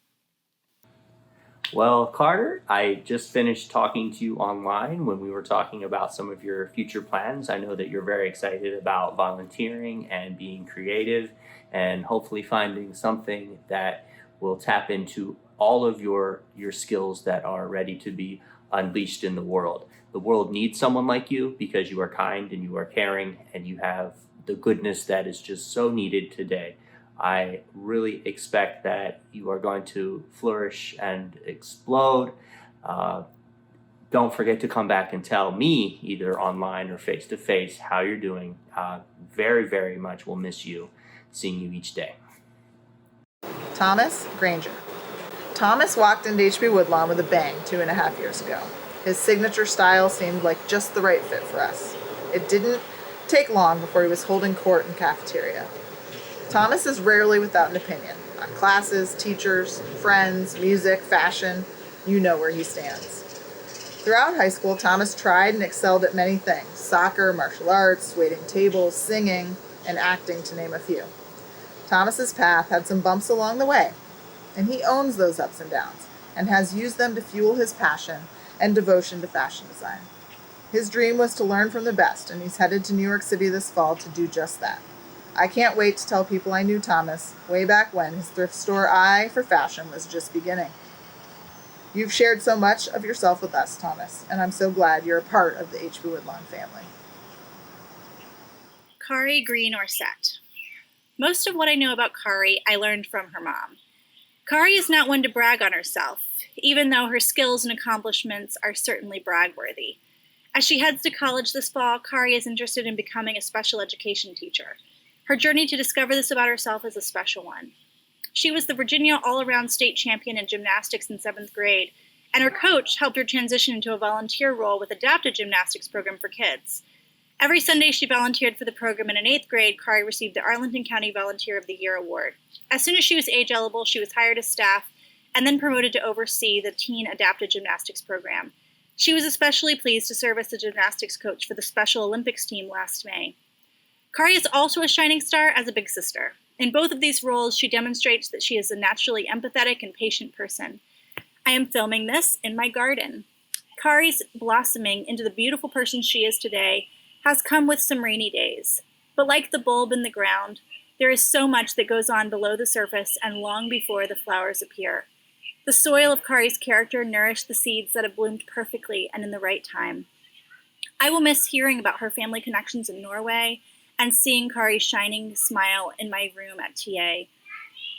Well, Carter, I just finished talking to you online when we were talking about some of your future plans. I know that you're very excited about volunteering and being creative and hopefully finding something that will tap into all of your skills that are ready to be unleashed in the world. The world needs someone like you because you are kind and you are caring and you have the goodness that is just so needed today. I really expect that you are going to flourish and explode. Don't forget to come back and tell me, either online or face-to-face, how you're doing. Very, very much will miss you, seeing you each day. Thomas Granger. Thomas walked into HB-Woodlawn with a bang 2.5 years ago. His signature style seemed like just the right fit for us. It didn't take long before he was holding court in cafeteria. Thomas is rarely without an opinion on classes, teachers, friends, music, fashion. You know where he stands. Throughout high school, Thomas tried and excelled at many things: soccer, martial arts, waiting tables, singing, and acting, to name a few. Thomas's path had some bumps along the way, and he owns those ups and downs and has used them to fuel his passion and devotion to fashion design. His dream was to learn from the best, and he's headed to New York City this fall to do just that. I can't wait to tell people I knew Thomas way back when his thrift store eye for fashion was just beginning. You've shared so much of yourself with us, Thomas, and I'm so glad you're a part of the HB-Woodlawn family. Kari Green Orsett. Most of what I know about Kari I learned from her mom. Kari is not one to brag on herself, even though her skills and accomplishments are certainly brag-worthy. As she heads to college this fall, Kari is interested in becoming a special education teacher. Her journey to discover this about herself is a special one. She was the Virginia all-around state champion in gymnastics in 7th grade, and her coach helped her transition into a volunteer role with adapted gymnastics program for kids. Every Sunday she volunteered for the program, and in 8th grade, Kari received the Arlington County Volunteer of the Year award. As soon as she was age eligible, she was hired as staff and then promoted to oversee the teen adapted gymnastics program. She was especially pleased to serve as the gymnastics coach for the Special Olympics team last May. Kari is also a shining star as a big sister. In both of these roles, she demonstrates that she is a naturally empathetic and patient person. I am filming this in my garden. Kari's blossoming into the beautiful person she is today has come with some rainy days. But like the bulb in the ground, there is so much that goes on below the surface and long before the flowers appear. The soil of Kari's character nourished the seeds that have bloomed perfectly and in the right time. I will miss hearing about her family connections in Norway and seeing Kari's shining smile in my room at TA.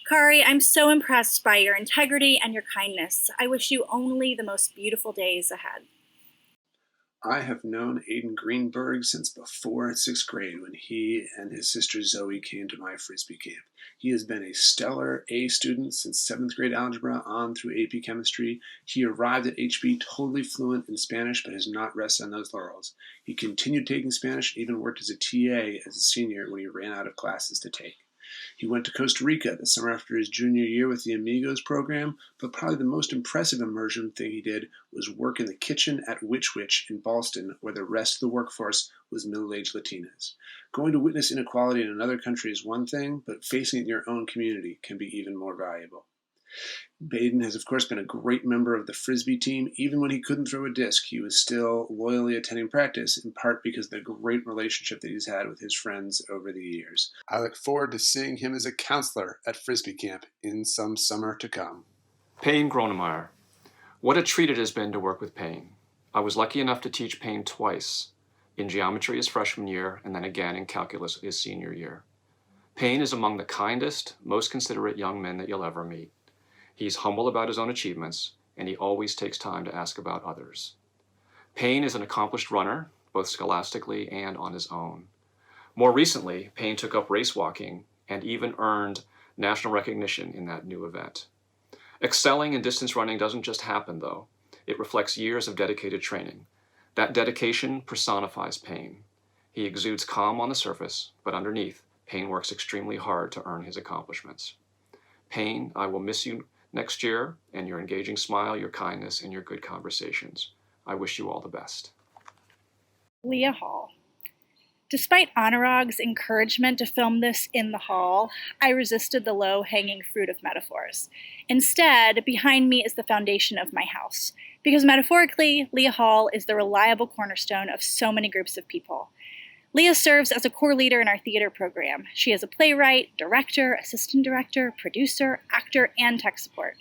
Kari, I'm so impressed by your integrity and your kindness. I wish you only the most beautiful days ahead. I have known Aiden Greenberg since before 6th grade when he and his sister Zoe came to my Frisbee camp. He has been a stellar A student since 7th grade algebra on through AP chemistry. He arrived at HB totally fluent in Spanish but has not rested on those laurels. He continued taking Spanish and even worked as a TA as a senior when he ran out of classes to take. He went to Costa Rica the summer after his junior year with the Amigos program, but probably the most impressive immersion thing he did was work in the kitchen at Witch Witch in Ballston, where the rest of the workforce was middle-aged Latinas. Going to witness inequality in another country is one thing, but facing it in your own community can be even more valuable. Baden has, of course, been a great member of the Frisbee team. Even when he couldn't throw a disc, he was still loyally attending practice, in part because of the great relationship that he's had with his friends over the years. I look forward to seeing him as a counselor at Frisbee camp in some summer to come. Payne Gronemeyer. What a treat it has been to work with Payne. I was lucky enough to teach Payne twice, in geometry his freshman year and then again in calculus his senior year. Payne is among the kindest, most considerate young men that you'll ever meet. He's humble about his own achievements, and he always takes time to ask about others. Payne is an accomplished runner, both scholastically and on his own. More recently, Payne took up race walking and even earned national recognition in that new event. Excelling in distance running doesn't just happen, though. It reflects years of dedicated training. That dedication personifies Payne. He exudes calm on the surface, but underneath, Payne works extremely hard to earn his accomplishments. Payne, I will miss you next year, and your engaging smile, your kindness, and your good conversations. I wish you all the best. Lea Hall. Despite Honorog's encouragement to film this in the hall, I resisted the low-hanging fruit of metaphors. Instead, behind me is the foundation of my house, because metaphorically, Lea Hall is the reliable cornerstone of so many groups of people. Lea serves as a core leader in our theater program. She is a playwright, director, assistant director, producer, actor, and tech support.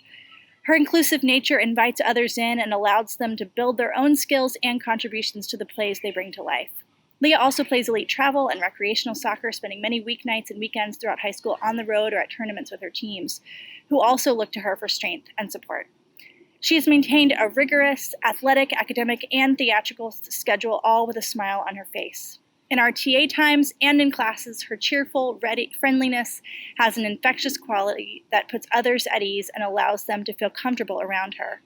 Her inclusive nature invites others in and allows them to build their own skills and contributions to the plays they bring to life. Lea also plays elite travel and recreational soccer, spending many weeknights and weekends throughout high school on the road or at tournaments with her teams, who also look to her for strength and support. She has maintained a rigorous, athletic, academic, and theatrical schedule, all with a smile on her face. In our TA times and in classes, her cheerful friendliness has an infectious quality that puts others at ease and allows them to feel comfortable around her.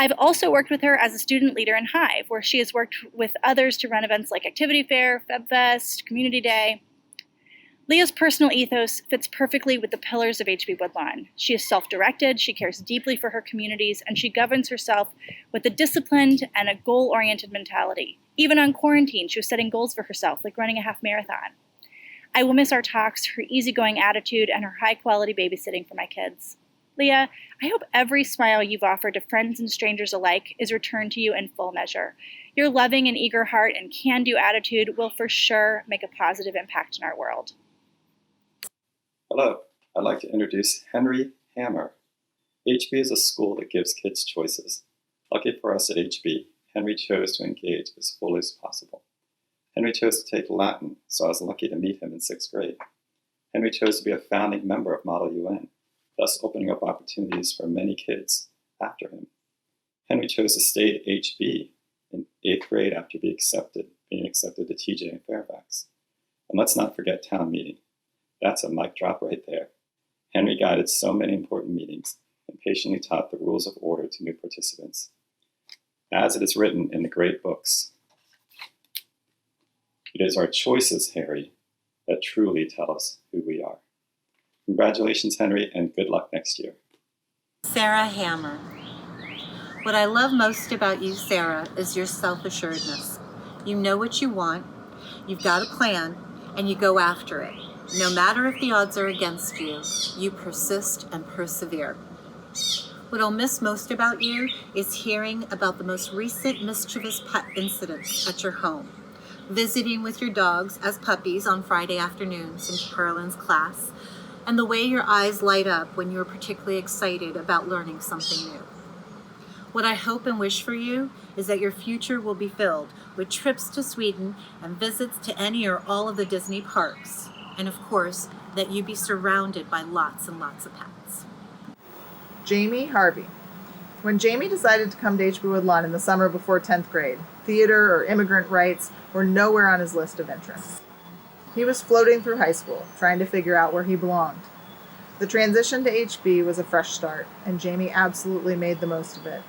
I've also worked with her as a student leader in Hive, where she has worked with others to run events like Activity Fair, FebFest, Community Day. Lea's personal ethos fits perfectly with the pillars of HB-Woodlawn. She is self-directed, she cares deeply for her communities, and she governs herself with a disciplined and a goal-oriented mentality. Even on quarantine, she was setting goals for herself, like running a half marathon. I will miss our talks, her easygoing attitude, and her high-quality babysitting for my kids. Lea, I hope every smile you've offered to friends and strangers alike is returned to you in full measure. Your loving and eager heart and can-do attitude will for sure make a positive impact in our world. Hello, I'd like to introduce Henry Hammer. HB is a school that gives kids choices. Lucky for us at HB, Henry chose to engage as fully as possible. Henry chose to take Latin, so I was lucky to meet him in 6th grade. Henry chose to be a founding member of Model UN, thus opening up opportunities for many kids after him. Henry chose to stay at HB in 8th grade after being accepted to TJ in Fairfax. And let's not forget town meeting. That's a mic drop right there. Henry guided so many important meetings and patiently taught the rules of order to new participants. As it is written in the great books, it is our choices, Harry, that truly tell us who we are. Congratulations, Henry, and good luck next year. Sarah Hammer. What I love most about you, Sarah, is your self-assuredness. You know what you want, you've got a plan, and you go after it. No matter if the odds are against you, you persist and persevere. What I'll miss most about you is hearing about the most recent mischievous pet incidents at your home, visiting with your dogs as puppies on Friday afternoons in Harlan's class, and the way your eyes light up when you're particularly excited about learning something new. What I hope and wish for you is that your future will be filled with trips to Sweden and visits to any or all of the Disney parks, and of course, that you be surrounded by lots and lots of pets. Jaime Harvey. When Jaime decided to come to HB-Woodlawn in the summer before 10th grade, theater or immigrant rights were nowhere on his list of interests. He was floating through high school, trying to figure out where he belonged. The transition to HB was a fresh start, and Jaime absolutely made the most of it.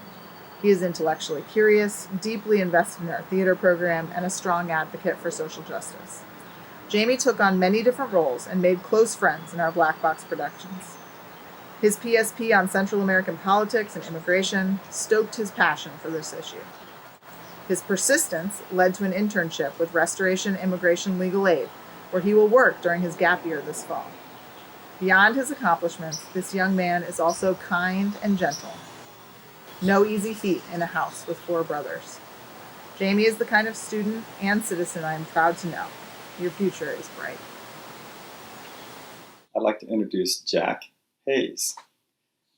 He is intellectually curious, deeply invested in our theater program, and a strong advocate for social justice. Jaime took on many different roles and made close friends in our Black Box productions. His PSP on Central American politics and immigration stoked his passion for this issue. His persistence led to an internship with Restoration Immigration Legal Aid, where he will work during his gap year this fall. Beyond his accomplishments, this young man is also kind and gentle. No easy feat in a house with 4 brothers. Jaime is the kind of student and citizen I am proud to know. Your future is bright. I'd like to introduce Jack Hayes.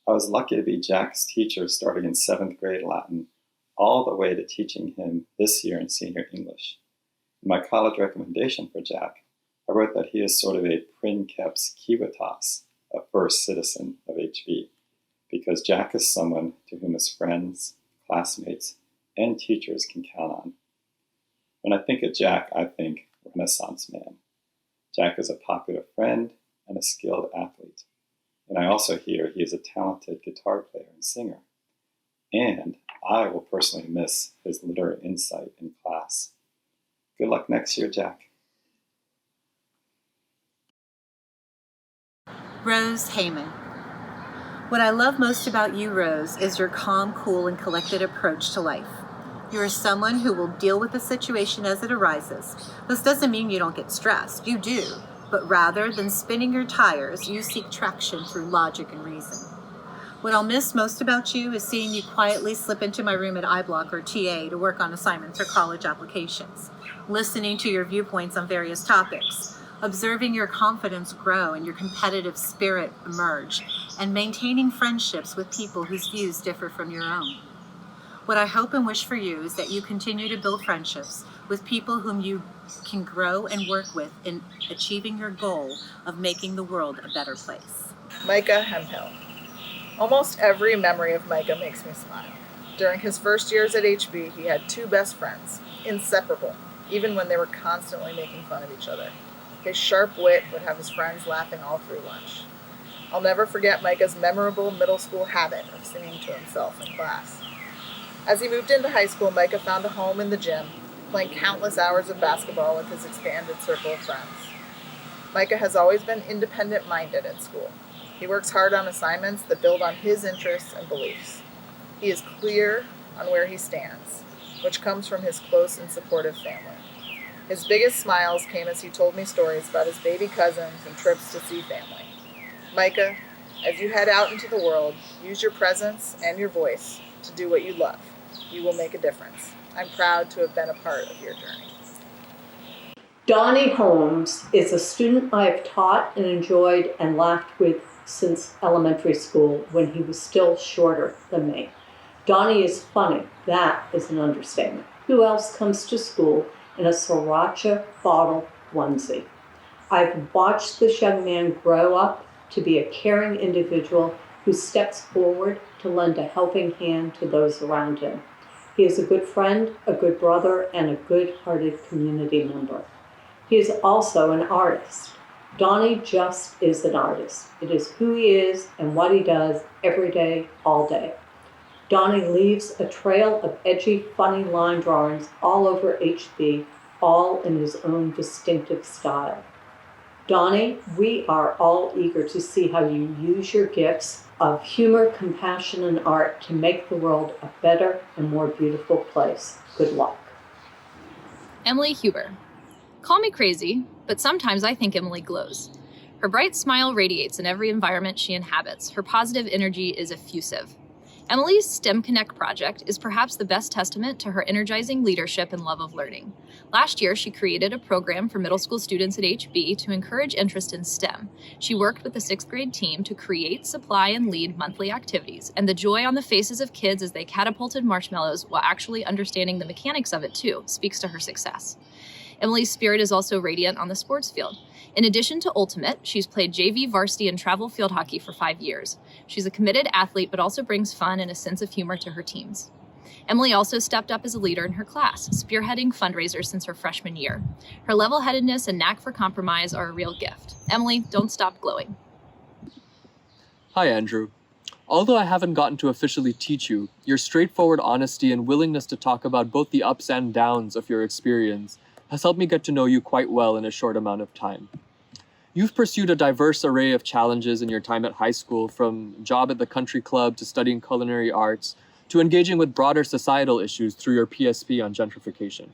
I was lucky to be Jack's teacher starting in 7th grade Latin, all the way to teaching him this year in senior English. In my college recommendation for Jack, I wrote that he is sort of a princeps civitas, a first citizen of HB, because Jack is someone to whom his friends, classmates, and teachers can count on. When I think of Jack, I think Renaissance man. Jack is a popular friend and a skilled athlete. And I also hear he is a talented guitar player and singer. And I will personally miss his literary insight in class. Good luck next year, Jack. Rose Heyman. What I love most about you, Rose, is your calm, cool, and collected approach to life. You are someone who will deal with the situation as it arises. This doesn't mean you don't get stressed. You do. But rather than spinning your tires, you seek traction through logic and reason. What I'll miss most about you is seeing you quietly slip into my room at iBlock or TA to work on assignments or college applications, listening to your viewpoints on various topics, observing your confidence grow and your competitive spirit emerge, and maintaining friendships with people whose views differ from your own. What I hope and wish for you is that you continue to build friendships with people whom you can grow and work with in achieving your goal of making the world a better place. Micah Hemphill. Almost every memory of Micah makes me smile. During his first years at HB, he had 2 best friends, inseparable, even when they were constantly making fun of each other. His sharp wit would have his friends laughing all through lunch. I'll never forget Micah's memorable middle school habit of singing to himself in class. As he moved into high school, Micah found a home in the gym, playing countless hours of basketball with his expanded circle of friends. Micah has always been independent-minded at school. He works hard on assignments that build on his interests and beliefs. He is clear on where he stands, which comes from his close and supportive family. His biggest smiles came as he told me stories about his baby cousins and trips to see family. Micah, as you head out into the world, use your presence and your voice to do what you love. You will make a difference. I'm proud to have been a part of your journey. Donnie Holmes is a student I have taught and enjoyed and laughed with since elementary school when he was still shorter than me. Donnie is funny. That is an understatement. Who else comes to school in a sriracha bottle onesie? I've watched this young man grow up to be a caring individual who steps forward to lend a helping hand to those around him. He is a good friend, a good brother, and a good-hearted community member. He is also an artist. Donnie just is an artist. It is who he is and what he does every day, all day. Donnie leaves a trail of edgy, funny line drawings all over HB, all in his own distinctive style. Donnie, we are all eager to see how you use your gifts of humor, compassion, and art to make the world a better and more beautiful place. Good luck. Emily Huber. Call me crazy, but sometimes I think Emily glows. Her bright smile radiates in every environment she inhabits. Her positive energy is effusive. Emily's STEM Connect project is perhaps the best testament to her energizing leadership and love of learning. Last year, she created a program for middle school students at HB to encourage interest in STEM. She worked with the 6th grade team to create, supply, and lead monthly activities, and the joy on the faces of kids as they catapulted marshmallows while actually understanding the mechanics of it too speaks to her success. Emily's spirit is also radiant on the sports field. In addition to Ultimate, she's played JV, varsity, and travel field hockey for 5 years. She's a committed athlete, but also brings fun and a sense of humor to her teams. Emily also stepped up as a leader in her class, spearheading fundraisers since her freshman year. Her level-headedness and knack for compromise are a real gift. Emily, don't stop glowing. Hi, Andrew. Although I haven't gotten to officially teach you, your straightforward honesty and willingness to talk about both the ups and downs of your experience has helped me get to know you quite well in a short amount of time. You've pursued a diverse array of challenges in your time at high school, from job at the country club to studying culinary arts, to engaging with broader societal issues through your PSP on gentrification.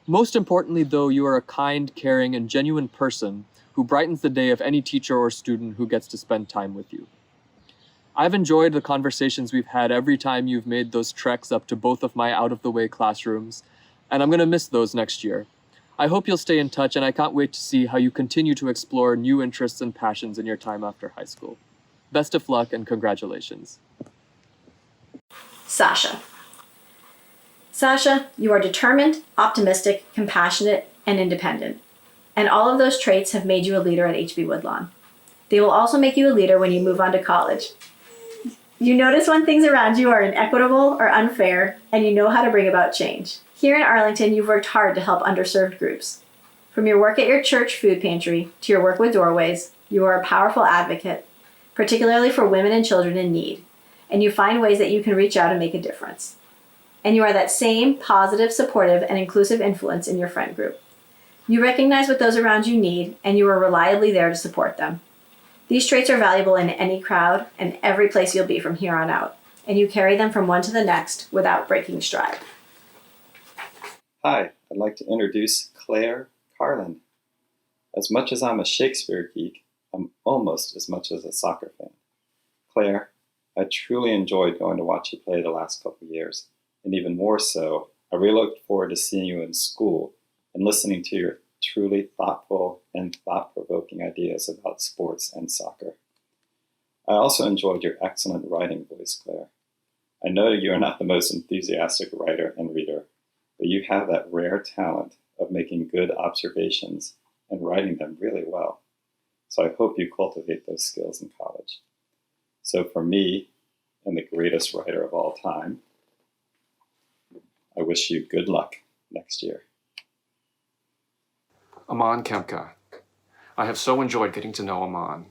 Most importantly, though, you are a kind, caring, and genuine person who brightens the day of any teacher or student who gets to spend time with you. I've enjoyed the conversations we've had every time you've made those treks up to both of my out-of-the-way classrooms, and I'm going to miss those next year. I hope you'll stay in touch, and I can't wait to see how you continue to explore new interests and passions in your time after high school. Best of luck and congratulations. Sasha. Sasha, you are determined, optimistic, compassionate, and independent. And all of those traits have made you a leader at HB-Woodlawn. They will also make you a leader when you move on to college. You notice when things around you are inequitable or unfair, and you know how to bring about change. Here in Arlington, you've worked hard to help underserved groups. From your work at your church food pantry to your work with Doorways, you are a powerful advocate, particularly for women and children in need, and you find ways that you can reach out and make a difference. And you are that same positive, supportive, and inclusive influence in your friend group. You recognize what those around you need, and you are reliably there to support them. These traits are valuable in any crowd and every place you'll be from here on out, and you carry them from one to the next without breaking stride. Hi, I'd like to introduce Claire Harlan. As much as I'm a Shakespeare geek, I'm almost as much as a soccer fan. Claire, I truly enjoyed going to watch you play the last couple of years, and even more so, I really looked forward to seeing you in school and listening to your truly thoughtful and thought-provoking ideas about sports and soccer. I also enjoyed your excellent writing voice, Claire. I know you are not the most enthusiastic writer and reader, but you have that rare talent of making good observations and writing them really well. So I hope you cultivate those skills in college. So for me, and the greatest writer of all time, I wish you good luck next year. Aman Kemka. I have so enjoyed getting to know Aman.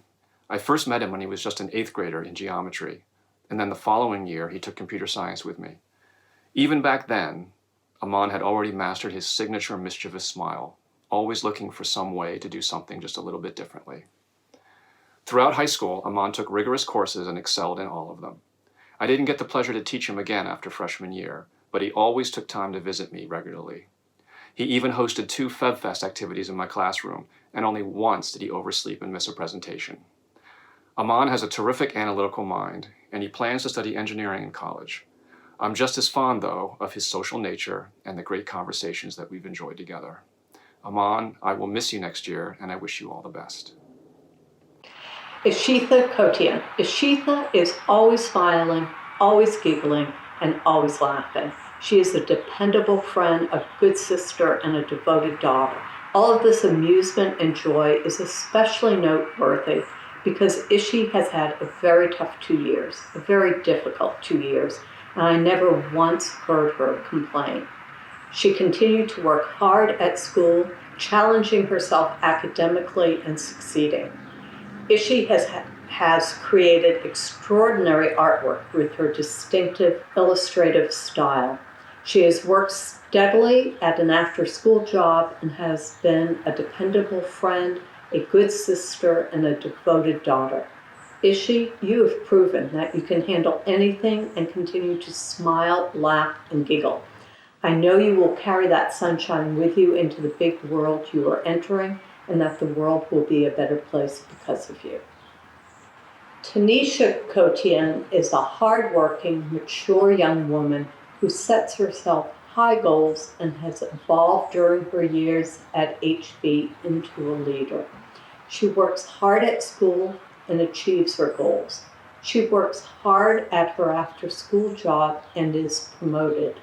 I first met him when he was just an 8th grader in geometry, and then the following year he took computer science with me. Even back then, Aman had already mastered his signature mischievous smile, always looking for some way to do something just a little bit differently. Throughout high school, Aman took rigorous courses and excelled in all of them. I didn't get the pleasure to teach him again after freshman year, but he always took time to visit me regularly. He even hosted 2 FevFest activities in my classroom, and only once did he oversleep and miss a presentation. Aman has a terrific analytical mind, and he plans to study engineering in college. I'm just as fond, though, of his social nature and the great conversations that we've enjoyed together. Aman, I will miss you next year, and I wish you all the best. Ishitha Kotian. Ishitha is always smiling, always giggling, and always laughing. She is a dependable friend, a good sister, and a devoted daughter. All of this amusement and joy is especially noteworthy because Ishi has had a very tough 2 years, a very difficult 2 years, and I never once heard her complain. She continued to work hard at school, challenging herself academically and succeeding. Ishi has created extraordinary artwork with her distinctive illustrative style. She has worked steadily at an after-school job and has been a dependable friend, a good sister, and a devoted daughter. Ishi, you have proven that you can handle anything and continue to smile, laugh, and giggle. I know you will carry that sunshine with you into the big world you are entering, and that the world will be a better place because of you. Tanisha Kotian is a hardworking, mature young woman who sets herself high goals and has evolved during her years at HB into a leader. She works hard at school and achieves her goals. She works hard at her after-school job and is promoted.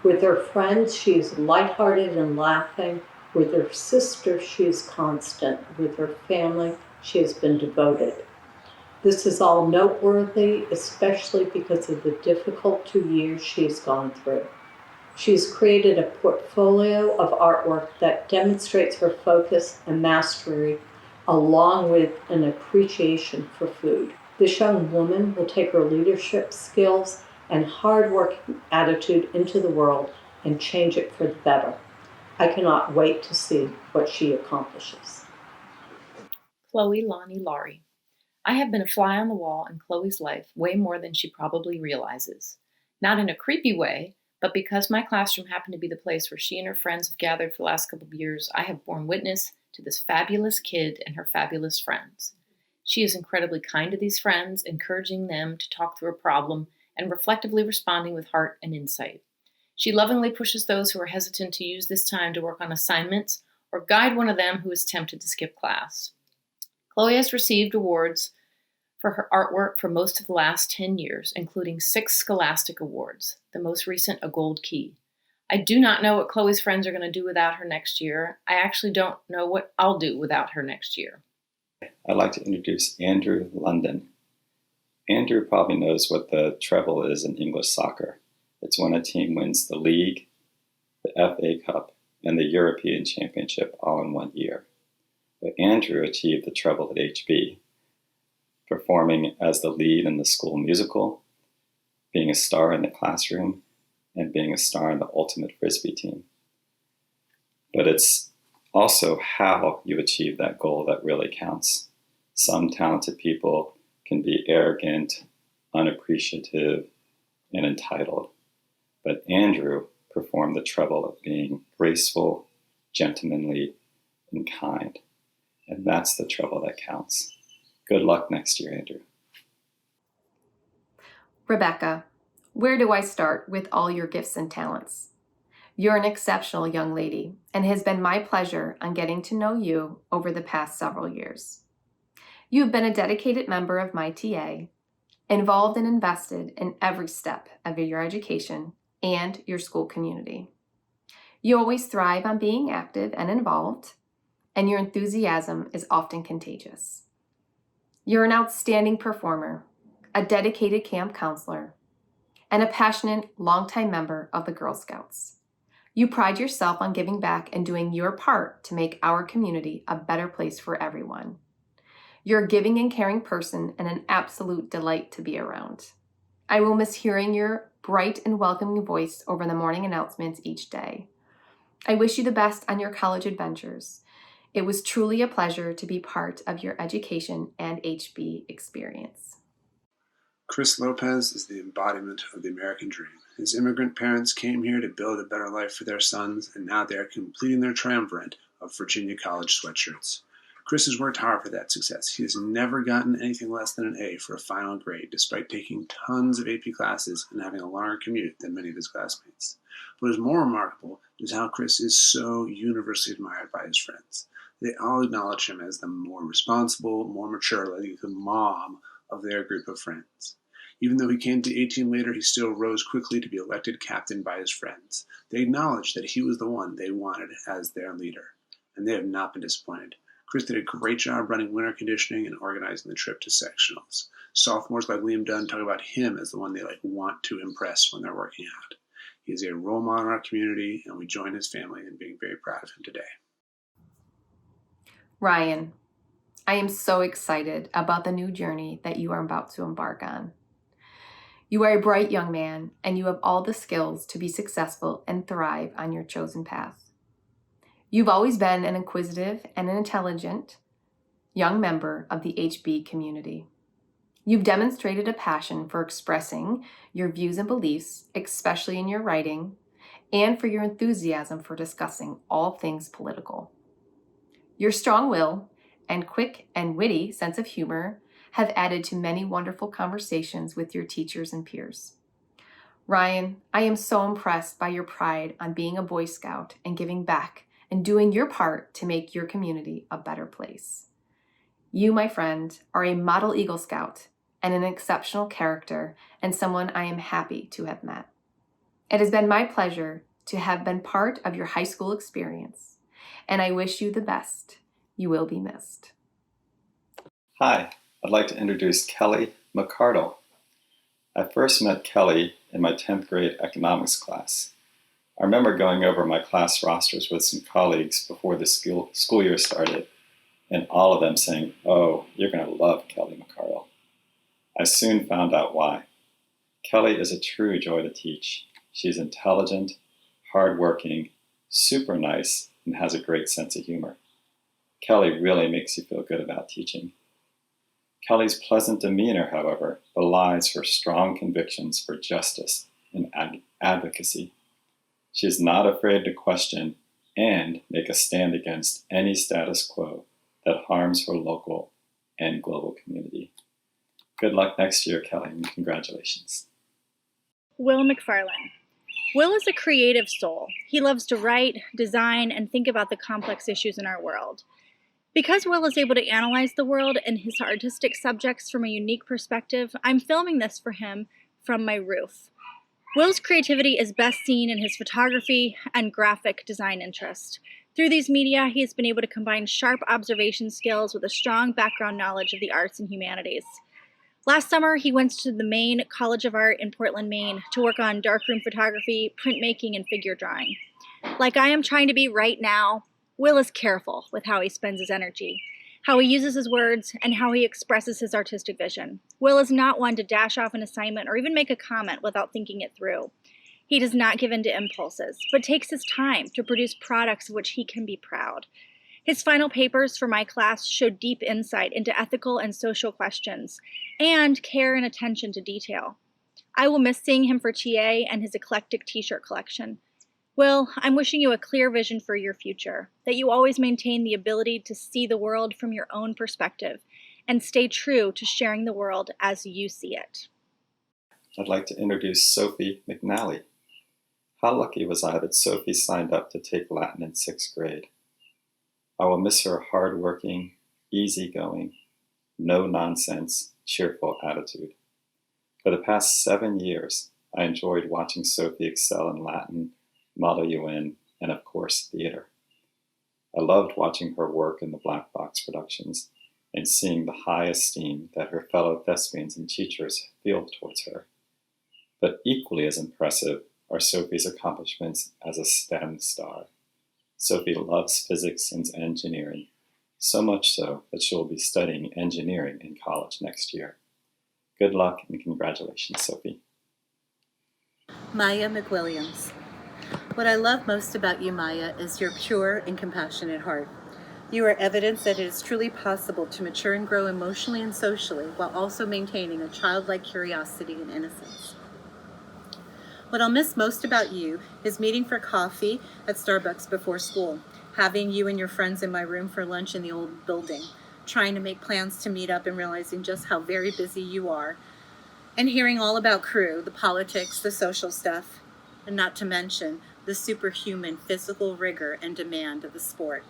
With her friends, she is lighthearted and laughing. With her sister, she is constant. With her family, she has been devoted. This is all noteworthy, especially because of the difficult 2 years she has gone through. She has created a portfolio of artwork that demonstrates her focus and mastery, along with an appreciation for food. This young woman will take her leadership skills and hard-working attitude into the world and change it for the better. I cannot wait to see what she accomplishes. Chloe Lonnie Laurie. I have been a fly on the wall in Chloe's life way more than she probably realizes. Not in a creepy way, but because my classroom happened to be the place where she and her friends have gathered for the last couple of years, I have borne witness to this fabulous kid and her fabulous friends. She is incredibly kind to these friends, encouraging them to talk through a problem and reflectively responding with heart and insight. She lovingly pushes those who are hesitant to use this time to work on assignments or guide one of them who is tempted to skip class. Chloe has received awards for her artwork for most of the last 10 years, including 6 Scholastic Awards, the most recent a Gold Key. I do not know what Chloe's friends are going to do without her next year. I actually don't know what I'll do without her next year. I'd like to introduce Andrew London. Andrew probably knows what the treble is in English soccer. It's when a team wins the league, the FA Cup, and the European Championship all in 1 year. But Andrew achieved the treble at HB, performing as the lead in the school musical, being a star in the classroom, and being a star in the ultimate Frisbee team. But it's also how you achieve that goal that really counts. Some talented people can be arrogant, unappreciative, and entitled. But Andrew performed the treble of being graceful, gentlemanly, and kind. And that's the treble that counts. Good luck next year, Andrew. Rebecca, where do I start with all your gifts and talents? You're an exceptional young lady, and it has been my pleasure on getting to know you over the past several years. You've been a dedicated member of my TA, involved and invested in every step of your education and your school community. You always thrive on being active and involved, and your enthusiasm is often contagious. You're an outstanding performer, a dedicated camp counselor, and a passionate, longtime member of the Girl Scouts. You pride yourself on giving back and doing your part to make our community a better place for everyone. You're a giving and caring person and an absolute delight to be around. I will miss hearing your bright and welcoming voice over the morning announcements each day. I wish you the best on your college adventures. It was truly a pleasure to be part of your education and HB experience. Chris Lopez is the embodiment of the American dream. His immigrant parents came here to build a better life for their sons, and now they are completing their triumvirate of Virginia College sweatshirts. Chris has worked hard for that success. He has never gotten anything less than an A for a final grade, despite taking tons of AP classes and having a longer commute than many of his classmates. What is more remarkable is how Chris is so universally admired by his friends. They all acknowledge him as the more responsible, more mature, like the mom of their group of friends. Even though he came to 18 later, he still rose quickly to be elected captain by his friends. They acknowledged that he was the one they wanted as their leader, and they have not been disappointed. Chris did a great job running winter conditioning and organizing the trip to sectionals. Sophomores like Liam Dunn talk about him as the one they want to impress when they're working out. He is a role model in our community, and we join his family in being very proud of him today. Ryan, I am so excited about the new journey that you are about to embark on. You are a bright young man, and you have all the skills to be successful and thrive on your chosen path. You've always been an inquisitive and an intelligent young member of the HB community. You've demonstrated a passion for expressing your views and beliefs, especially in your writing, and for your enthusiasm for discussing all things political. Your strong will and quick and witty sense of humor have added to many wonderful conversations with your teachers and peers. Ryan, I am so impressed by your pride on being a Boy Scout and giving back and doing your part to make your community a better place. You, my friend, are a model Eagle Scout and an exceptional character and someone I am happy to have met. It has been my pleasure to have been part of your high school experience, and I wish you the best. You will be missed. Hi, I'd like to introduce Kelly Mcardle. I first met Kelly in my 10th grade economics class. I remember going over my class rosters with some colleagues before the school year started, and all of them saying, "Oh, you're going to love Kelly Mcardle." I soon found out why. Kelly is a true joy to teach. She's intelligent, hardworking, super nice, and has a great sense of humor. Kelly really makes you feel good about teaching. Kelly's pleasant demeanor, however, belies her strong convictions for justice and advocacy. She is not afraid to question and make a stand against any status quo that harms her local and global community. Good luck next year, Kelly, and congratulations. Will McFarlane. Will is a creative soul. He loves to write, design, and think about the complex issues in our world. Because Will is able to analyze the world and his artistic subjects from a unique perspective, I'm filming this for him from my roof. Will's creativity is best seen in his photography and graphic design interest. Through these media, he has been able to combine sharp observation skills with a strong background knowledge of the arts and humanities. Last summer, he went to the Maine College of Art in Portland, Maine, to work on darkroom photography, printmaking, and figure drawing. Like I am trying to be right now, Will is careful with how he spends his energy, how he uses his words, and how he expresses his artistic vision. Will is not one to dash off an assignment or even make a comment without thinking it through. He does not give in to impulses, but takes his time to produce products of which he can be proud. His final papers for my class showed deep insight into ethical and social questions, and care and attention to detail. I will miss seeing him for TA and his eclectic t-shirt collection. Will, I'm wishing you a clear vision for your future, that you always maintain the ability to see the world from your own perspective, and stay true to sharing the world as you see it. I'd like to introduce Sophie Mcnally. How lucky was I that Sophie signed up to take Latin in 6th grade. I will miss her hardworking, easygoing, no-nonsense, cheerful attitude. For the past 7 years, I enjoyed watching Sophie excel in Latin, Model UN, and of course, theater. I loved watching her work in the Black Box productions and seeing the high esteem that her fellow thespians and teachers feel towards her. But equally as impressive are Sophie's accomplishments as a STEM star. Sophie loves physics and engineering, so much so that she will be studying engineering in college next year. Good luck and congratulations, Sophie. Maya Mcwilliams. What I love most about you, Maya, is your pure and compassionate heart. You are evidence that it is truly possible to mature and grow emotionally and socially while also maintaining a childlike curiosity and innocence. What I'll miss most about you is meeting for coffee at Starbucks before school, having you and your friends in my room for lunch in the old building, trying to make plans to meet up and realizing just how very busy you are, and hearing all about crew, the politics, the social stuff, and not to mention the superhuman physical rigor and demand of the sport.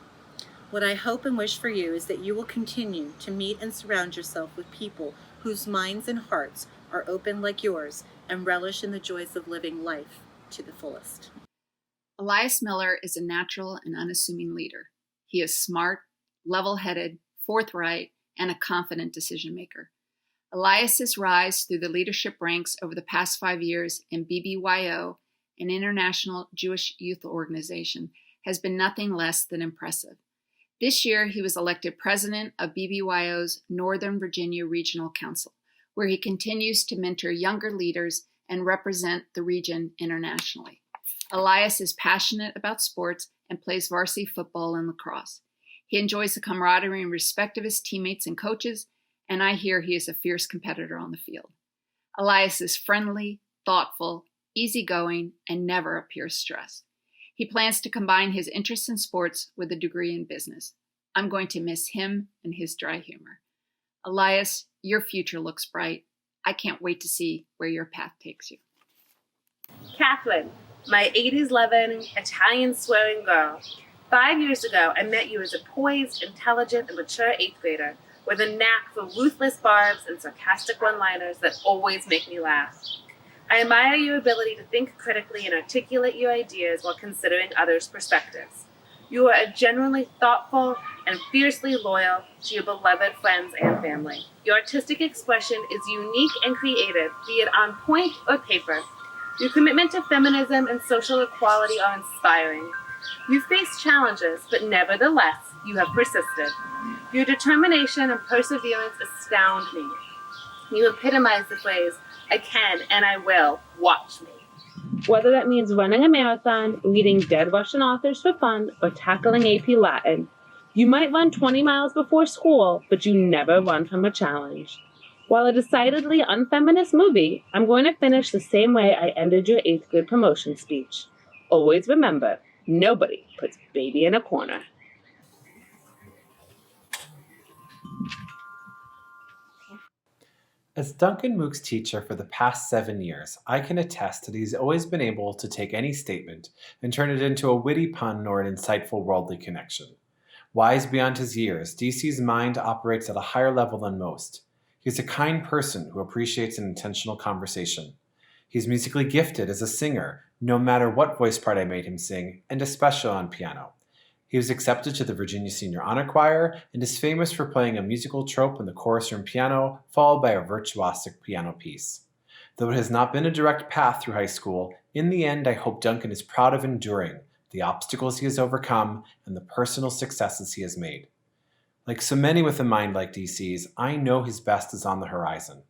What I hope and wish for you is that you will continue to meet and surround yourself with people whose minds and hearts are open like yours and relish in the joys of living life to the fullest. Elias Miller is a natural and unassuming leader. He is smart, level-headed, forthright, and a confident decision maker. Elias's rise through the leadership ranks over the past 5 years in BBYO, an international Jewish youth organization, has been nothing less than impressive. This year, he was elected president of BBYO's Northern Virginia Regional Council, where he continues to mentor younger leaders and represent the region internationally. Elias is passionate about sports and plays varsity football and lacrosse. He enjoys the camaraderie and respect of his teammates and coaches, and I hear he is a fierce competitor on the field. Elias is friendly, thoughtful, easygoing, and never appears stressed. He plans to combine his interest in sports with a degree in business. I'm going to miss him and his dry humor. Elias, your future looks bright. I can't wait to see where your path takes you. Catherine, my 80s loving, Italian swearing girl. 5 years ago, I met you as a poised, intelligent, and mature 8th grader with a knack for ruthless barbs and sarcastic one-liners that always make me laugh. I admire your ability to think critically and articulate your ideas while considering others' perspectives. You are genuinely thoughtful and fiercely loyal to your beloved friends and family. Your artistic expression is unique and creative, be it on point or paper. Your commitment to feminism and social equality are inspiring. You faced challenges, but nevertheless, you have persisted. Your determination and perseverance astound me. You epitomize the phrase, I can and I will, watch me. Whether that means running a marathon, reading dead Russian authors for fun, or tackling AP Latin, you might run 20 miles before school, but you never run from a challenge. While a decidedly unfeminist movie, I'm going to finish the same way I ended your 8th grade promotion speech. Always remember, nobody puts baby in a corner. As Duncan Mook's teacher for the past 7 years, I can attest that he's always been able to take any statement and turn it into a witty pun or an insightful worldly connection. Wise beyond his years, DC's mind operates at a higher level than most. He's a kind person who appreciates an intentional conversation. He's musically gifted as a singer, no matter what voice part I made him sing, and especially on piano. He was accepted to the Virginia Senior Honor Choir and is famous for playing a musical trope in the chorus room piano, followed by a virtuosic piano piece. Though it has not been a direct path through high school, in the end I hope Duncan is proud of enduring the obstacles he has overcome and the personal successes he has made. Like so many with a mind like DC's, I know his best is on the horizon.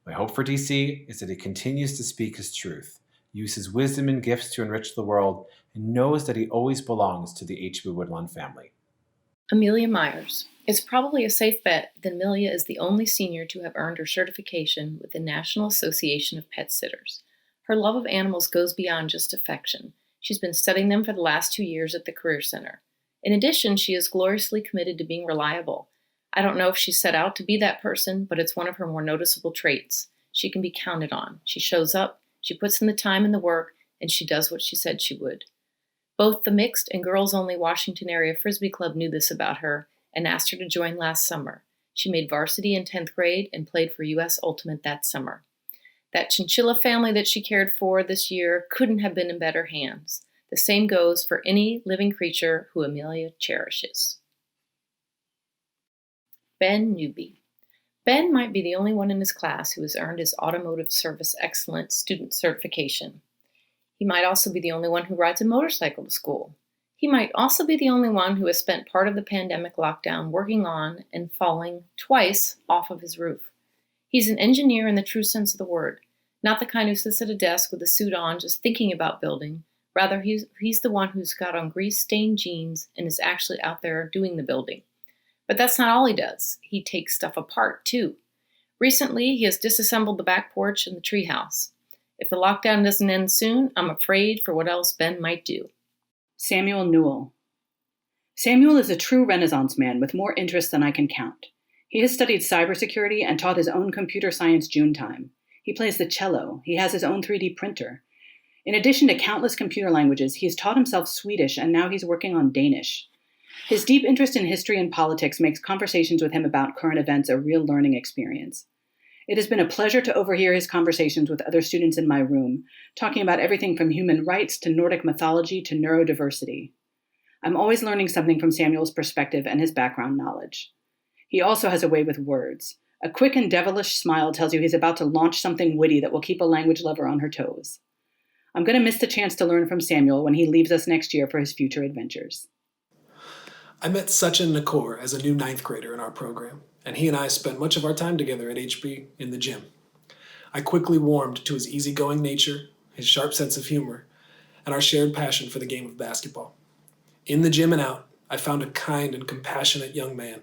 My hope for DC is that he continues to speak his truth, use his wisdom and gifts to enrich the world, and knows that he always belongs to the HB-Woodlawn family. Amelia Myers. It's probably a safe bet that Amelia is the only senior to have earned her certification with the National Association of Pet Sitters. Her love of animals goes beyond just affection. She's been studying them for the last 2 years at the Career Center. In addition, she is gloriously committed to being reliable. I don't know if she set out to be that person, but it's one of her more noticeable traits. She can be counted on. She shows up, she puts in the time and the work, and she does what she said she would. Both the mixed and girls-only Washington Area Frisbee Club knew this about her and asked her to join last summer. She made varsity in 10th grade and played for U.S. Ultimate that summer. That chinchilla family that she cared for this year couldn't have been in better hands. The same goes for any living creature who Amelia cherishes. Ben Newby. Ben might be the only one in his class who has earned his Automotive Service Excellence student certification. He might also be the only one who rides a motorcycle to school. He might also be the only one who has spent part of the pandemic lockdown working on and falling twice off of his roof. He's an engineer in the true sense of the word, not the kind who sits at a desk with a suit on just thinking about building. Rather, he's the one who's got on grease-stained jeans and is actually out there doing the building. But that's not all he does. He takes stuff apart, too. Recently, he has disassembled the back porch and the treehouse. If the lockdown doesn't end soon, I'm afraid for what else Ben might do. Samuel Newell. Samuel is a true Renaissance man with more interests than I can count. He has studied cybersecurity and taught his own computer science June time. He plays the cello. He has his own 3D printer. In addition to countless computer languages, he has taught himself Swedish, and now he's working on Danish. His deep interest in history and politics makes conversations with him about current events a real learning experience. It has been a pleasure to overhear his conversations with other students in my room, talking about everything from human rights to Nordic mythology to neurodiversity. I'm always learning something from Samuel's perspective and his background knowledge. He also has a way with words. A quick and devilish smile tells you he's about to launch something witty that will keep a language lover on her toes. I'm going to miss the chance to learn from Samuel when he leaves us next year for his future adventures. I met Sachin Nakor as a new 9th grader in our program, and he and I spent much of our time together at HB in the gym. I quickly warmed to his easygoing nature, his sharp sense of humor, and our shared passion for the game of basketball. In the gym and out, I found a kind and compassionate young man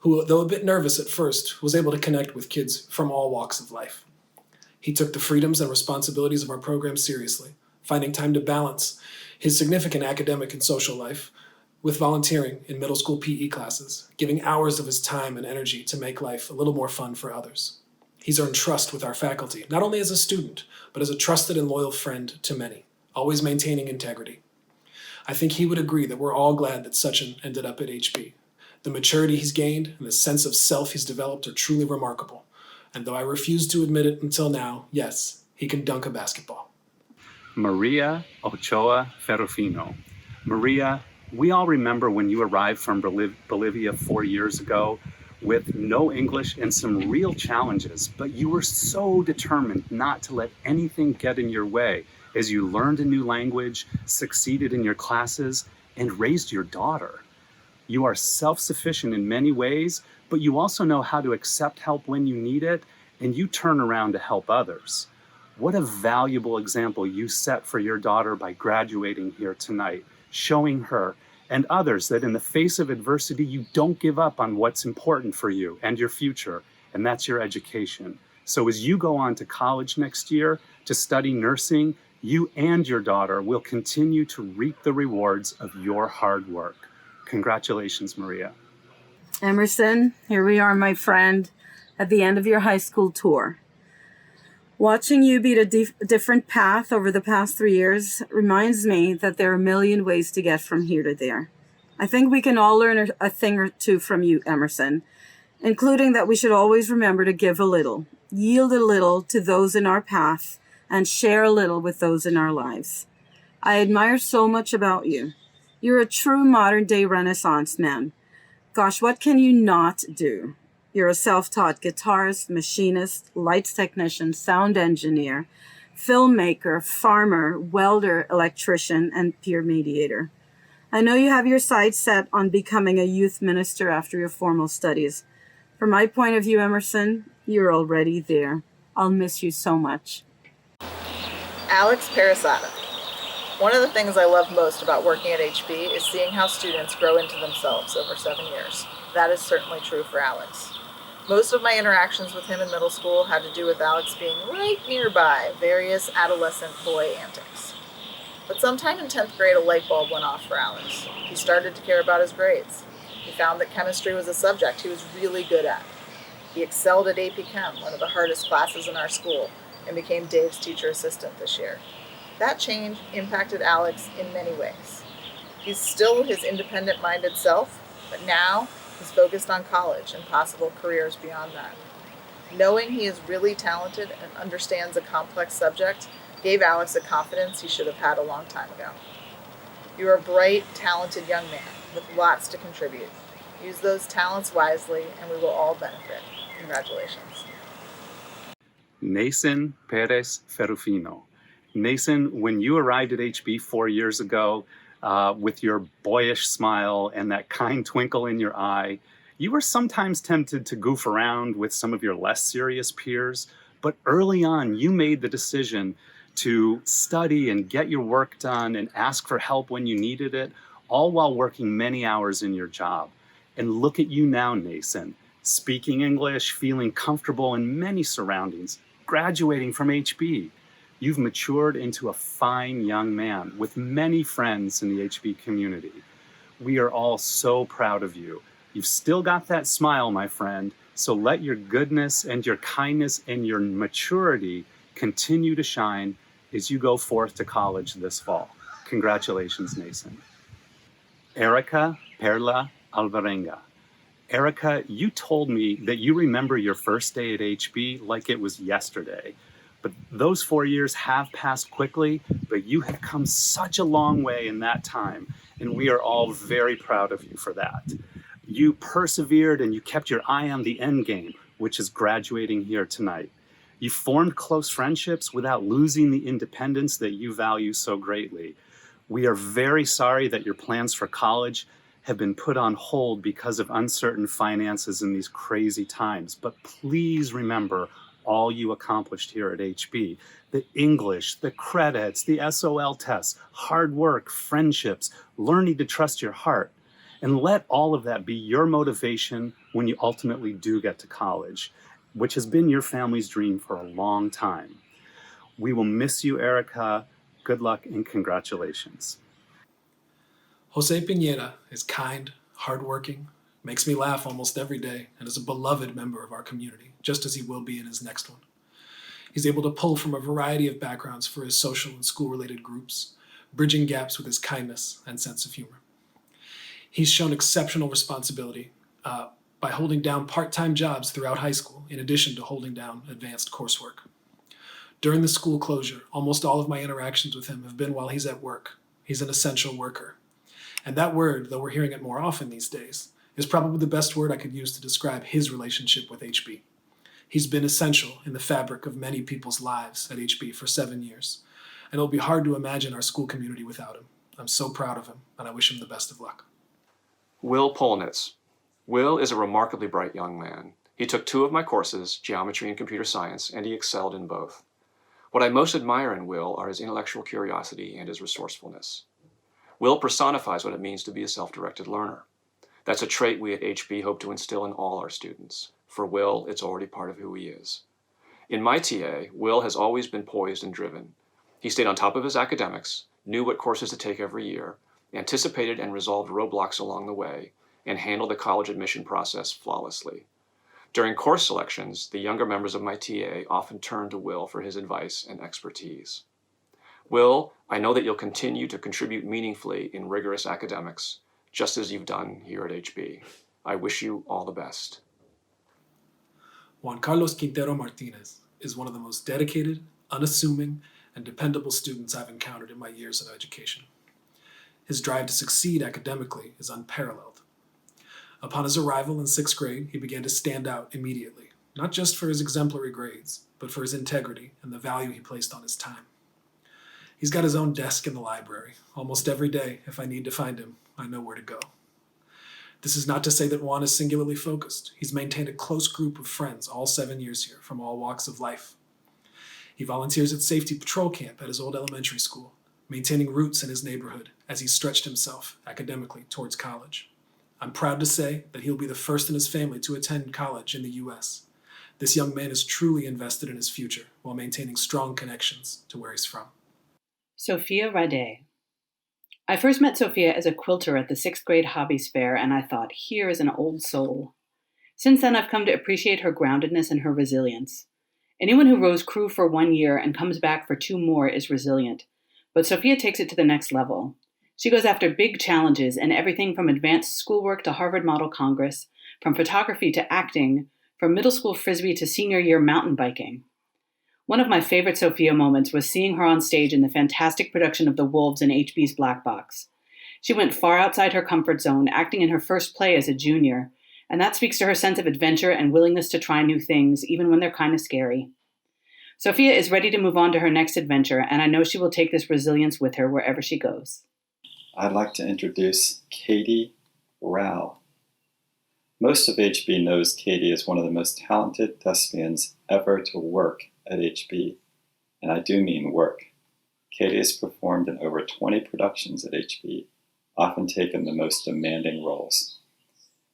who, though a bit nervous at first, was able to connect with kids from all walks of life. He took the freedoms and responsibilities of our program seriously, finding time to balance his significant academic and social life with volunteering in middle school PE classes, giving hours of his time and energy to make life a little more fun for others. He's earned trust with our faculty, not only as a student, but as a trusted and loyal friend to many, always maintaining integrity. I think he would agree that we're all glad that Sachin ended up at HB. The maturity he's gained and the sense of self he's developed are truly remarkable. And though I refuse to admit it until now, yes, he can dunk a basketball. Maria Ochoa Serafino. Maria, we all remember when you arrived from Bolivia 4 years ago with no English and some real challenges, but you were so determined not to let anything get in your way as you learned a new language, succeeded in your classes, and raised your daughter. You are self-sufficient in many ways, but you also know how to accept help when you need it, and you turn around to help others. What a valuable example you set for your daughter by graduating here tonight, showing her and others that in the face of adversity, you don't give up on what's important for you and your future, and that's your education. So as you go on to college next year to study nursing, you and your daughter will continue to reap the rewards of your hard work. Congratulations, Maria. Emerson, here we are, my friend, at the end of your high school tour. Watching you beat a different path over the past 3 years reminds me that there are a million ways to get from here to there. I think we can all learn a thing or two from you, Emerson, including that we should always remember to give a little, yield a little to those in our path, and share a little with those in our lives. I admire so much about you. You're a true modern-day Renaissance man. Gosh, what can you not do? You're a self-taught guitarist, machinist, lights technician, sound engineer, filmmaker, farmer, welder, electrician, and peer mediator. I know you have your sights set on becoming a youth minister after your formal studies. From my point of view, Emerson, you're already there. I'll miss you so much. Alex Parasada. One of the things I love most about working at HB is seeing how students grow into themselves over 7 years. That is certainly true for Alex. Most of my interactions with him in middle school had to do with Alex being right nearby various adolescent boy antics. But sometime in 10th grade, a light bulb went off for Alex. He started to care about his grades. He found that chemistry was a subject he was really good at. He excelled at AP Chem, one of the hardest classes in our school, and became Dave's teacher assistant this year. That change impacted Alex in many ways. He's still his independent-minded self, but now he's focused on college and possible careers beyond that. Knowing he is really talented and understands a complex subject gave Alex a confidence he should have had a long time ago. You're a bright, talented young man with lots to contribute. Use those talents wisely and we will all benefit. Congratulations. Nason Perez Ferrufino. Nason, when you arrived at HB 4 years ago, with your boyish smile and that kind twinkle in your eye, you were sometimes tempted to goof around with some of your less serious peers, but early on you made the decision to study and get your work done and ask for help when you needed it, all while working many hours in your job. And look at you now, Nason, speaking English, feeling comfortable in many surroundings, graduating from HB. You've matured into a fine young man with many friends in the HB community. We are all so proud of you. You've still got that smile, my friend, so let your goodness and your kindness and your maturity continue to shine as you go forth to college this fall. Congratulations, Nason. Erica Perla Alvarenga. Erica, you told me that you remember your first day at HB like it was yesterday. But those 4 years have passed quickly, but you have come such a long way in that time, and we are all very proud of you for that. You persevered and you kept your eye on the end game, which is graduating here tonight. You formed close friendships without losing the independence that you value so greatly. We are very sorry that your plans for college have been put on hold because of uncertain finances in these crazy times, but please remember all you accomplished here at HB. The English, the credits, the SOL tests, hard work, friendships, learning to trust your heart. And let all of that be your motivation when you ultimately do get to college, which has been your family's dream for a long time. We will miss you, Erica. Good luck and congratulations. Jose Pineda is kind, hardworking, makes me laugh almost every day, and is a beloved member of our community, just as he will be in his next one. He's able to pull from a variety of backgrounds for his social and school-related groups, bridging gaps with his kindness and sense of humor. He's shown exceptional responsibility by holding down part-time jobs throughout high school, in addition to holding down advanced coursework. During the school closure, almost all of my interactions with him have been while he's at work. He's an essential worker. And that word, though we're hearing it more often these days, is probably the best word I could use to describe his relationship with HB. He's been essential in the fabric of many people's lives at HB for 7 years, and it'll be hard to imagine our school community without him. I'm so proud of him, and I wish him the best of luck. Will Polnitz. Will is a remarkably bright young man. He took 2 of my courses, geometry and computer science, and he excelled in both. What I most admire in Will are his intellectual curiosity and his resourcefulness. Will personifies what it means to be a self-directed learner. That's a trait we at HB hope to instill in all our students. For Will, it's already part of who he is. In my TA, Will has always been poised and driven. He stayed on top of his academics, knew what courses to take every year, anticipated and resolved roadblocks along the way, and handled the college admission process flawlessly. During course selections, the younger members of my TA often turn to Will for his advice and expertise. Will, I know that you'll continue to contribute meaningfully in rigorous academics, just as you've done here at HB. I wish you all the best. Juan Carlos Quintero Martinez is one of the most dedicated, unassuming, and dependable students I've encountered in my years of education. His drive to succeed academically is unparalleled. Upon his arrival in 6th grade, he began to stand out immediately, not just for his exemplary grades, but for his integrity and the value he placed on his time. He's got his own desk in the library. Almost every day, if I need to find him, I know where to go. This is not to say that Juan is singularly focused. He's maintained a close group of friends all 7 years here from all walks of life. He volunteers at safety patrol camp at his old elementary school, maintaining roots in his neighborhood as he stretched himself academically towards college. I'm proud to say that he'll be the first in his family to attend college in the U.S. This young man is truly invested in his future while maintaining strong connections to where he's from. Sofia Riday. I first met Sofia as a quilter at the 6th grade hobbies fair, and I thought, here is an old soul. Since then, I've come to appreciate her groundedness and her resilience. Anyone who rows crew for 1 year and comes back for 2 more is resilient, but Sofia takes it to the next level. She goes after big challenges and everything from advanced schoolwork to Harvard Model Congress, from photography to acting, from middle school frisbee to senior year mountain biking. One of my favorite Sofia moments was seeing her on stage in the fantastic production of The Wolves in HB's Black Box. She went far outside her comfort zone, acting in her first play as a junior, and that speaks to her sense of adventure and willingness to try new things, even when they're kind of scary. Sofia is ready to move on to her next adventure, and I know she will take this resilience with her wherever she goes. I'd like to introduce Katie Rao. Most of HB knows Katie is one of the most talented thespians ever to work at HB, and I do mean work. Katie has performed in over 20 productions at HB, often taken the most demanding roles.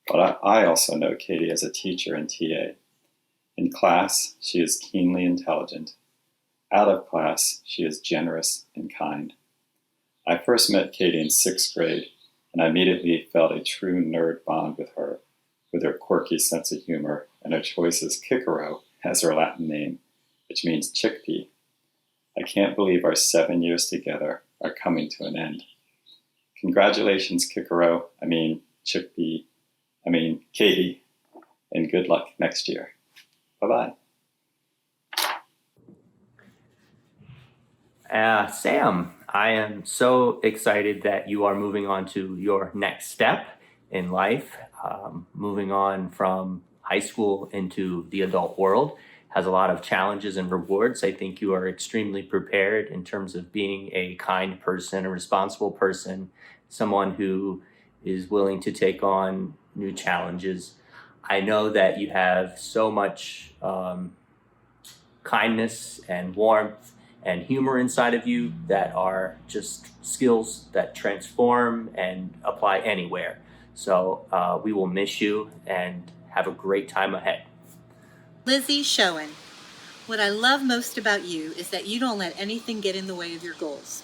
But I also know Katie as a teacher and TA. In class, she is keenly intelligent. Out of class, she is generous and kind. I first met Katie in 6th grade, and I immediately felt a true nerd bond with her quirky sense of humor and her choice as Kikero as her Latin name, which means chickpea. I can't believe our 7 years together are coming to an end. Congratulations, Kikero, chickpea, Katie, and good luck next year. Bye-bye. Sam, I am so excited that you are moving on to your next step in life. Moving on from high school into the adult world has a lot of challenges and rewards. I think you are extremely prepared in terms of being a kind person, a responsible person, someone who is willing to take on new challenges. I know that you have so much kindness and warmth and humor inside of you that are just skills that transform and apply anywhere. So we will miss you and have a great time ahead. Lizzie Schoen, what I love most about you is that you don't let anything get in the way of your goals.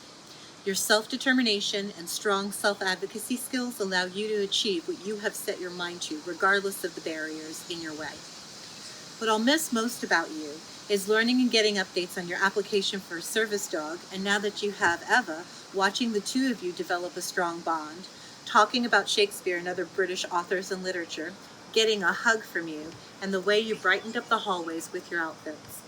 Your self-determination and strong self-advocacy skills allow you to achieve what you have set your mind to, regardless of the barriers in your way. What I'll miss most about you is learning and getting updates on your application for a service dog, and now that you have Eva, watching the two of you develop a strong bond, talking about Shakespeare and other British authors and literature, getting a hug from you, and the way you brightened up the hallways with your outfits.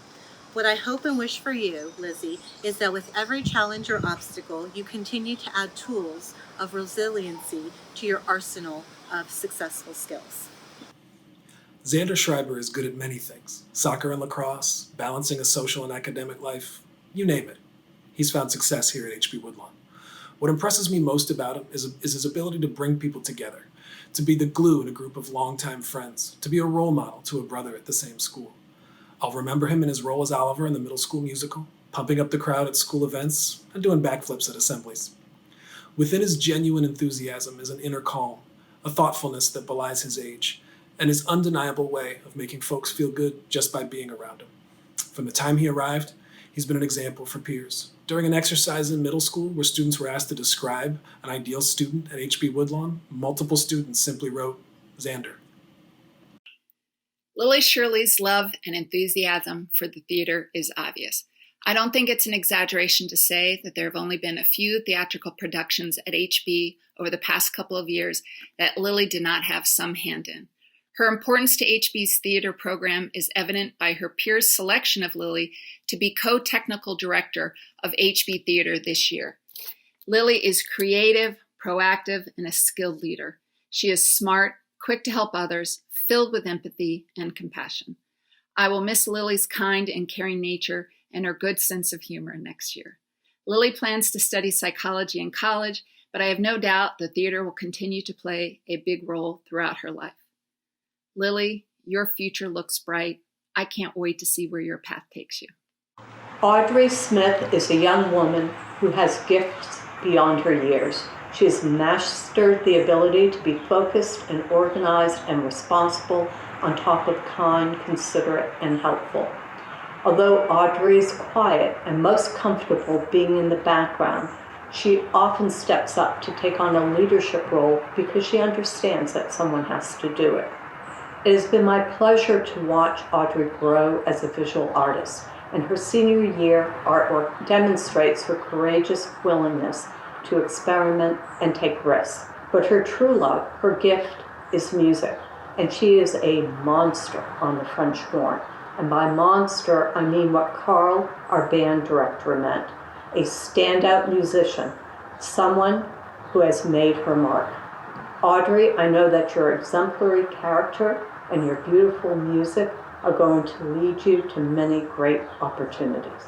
What I hope and wish for you, Lizzie, is that with every challenge or obstacle, you continue to add tools of resiliency to your arsenal of successful skills. Xander Schreiber is good at many things. Soccer and lacrosse, balancing a social and academic life, you name it. He's found success here at HB-Woodlawn. What impresses me most about him is his ability to bring people together, to be the glue in a group of longtime friends, to be a role model to a brother at the same school. I'll remember him in his role as Oliver in the middle school musical, pumping up the crowd at school events, and doing backflips at assemblies. Within his genuine enthusiasm is an inner calm, a thoughtfulness that belies his age, and his undeniable way of making folks feel good just by being around him. From the time he arrived, he's been an example for peers. During an exercise in middle school where students were asked to describe an ideal student at HB-Woodlawn, multiple students simply wrote, Xander. Lily Shirley's love and enthusiasm for the theater is obvious. I don't think it's an exaggeration to say that there have only been a few theatrical productions at HB over the past couple of years that Lily did not have some hand in. Her importance to HB's theater program is evident by her peers' selection of Lily to be co-technical director of HB Theater this year. Lily is creative, proactive, and a skilled leader. She is smart, quick to help others, filled with empathy and compassion. I will miss Lily's kind and caring nature and her good sense of humor next year. Lily plans to study psychology in college, but I have no doubt the theater will continue to play a big role throughout her life. Lily, your future looks bright. I can't wait to see where your path takes you. Audrey Smith is a young woman who has gifts beyond her years. She has mastered the ability to be focused and organized and responsible, on top of kind, considerate, and helpful. Although Audrey is quiet and most comfortable being in the background, she often steps up to take on a leadership role because she understands that someone has to do it. It has been my pleasure to watch Audrey grow as a visual artist, and her senior year artwork demonstrates her courageous willingness to experiment and take risks. But her true love, her gift, is music, and she is a monster on the French horn. And by monster, I mean what Carl, our band director, meant: a standout musician, someone who has made her mark. Audrey, I know that your exemplary character and your beautiful music are going to lead you to many great opportunities.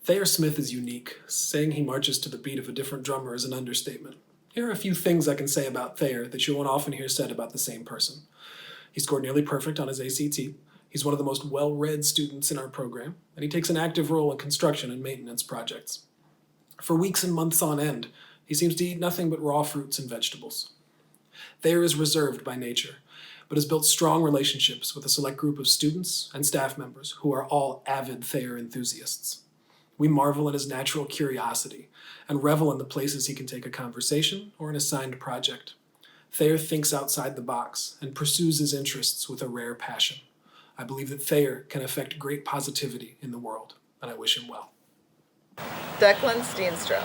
Thayer Smith is unique. Saying he marches to the beat of a different drummer is an understatement. Here are a few things I can say about Thayer that you won't often hear said about the same person. He scored nearly perfect on his ACT. He's one of the most well-read students in our program, and he takes an active role in construction and maintenance projects. For weeks and months on end, he seems to eat nothing but raw fruits and vegetables. Thayer is reserved by nature, but has built strong relationships with a select group of students and staff members who are all avid Thayer enthusiasts. We marvel at his natural curiosity and revel in the places he can take a conversation or an assigned project. Thayer thinks outside the box and pursues his interests with a rare passion. I believe that Thayer can affect great positivity in the world, and I wish him well. Declan Steenstra.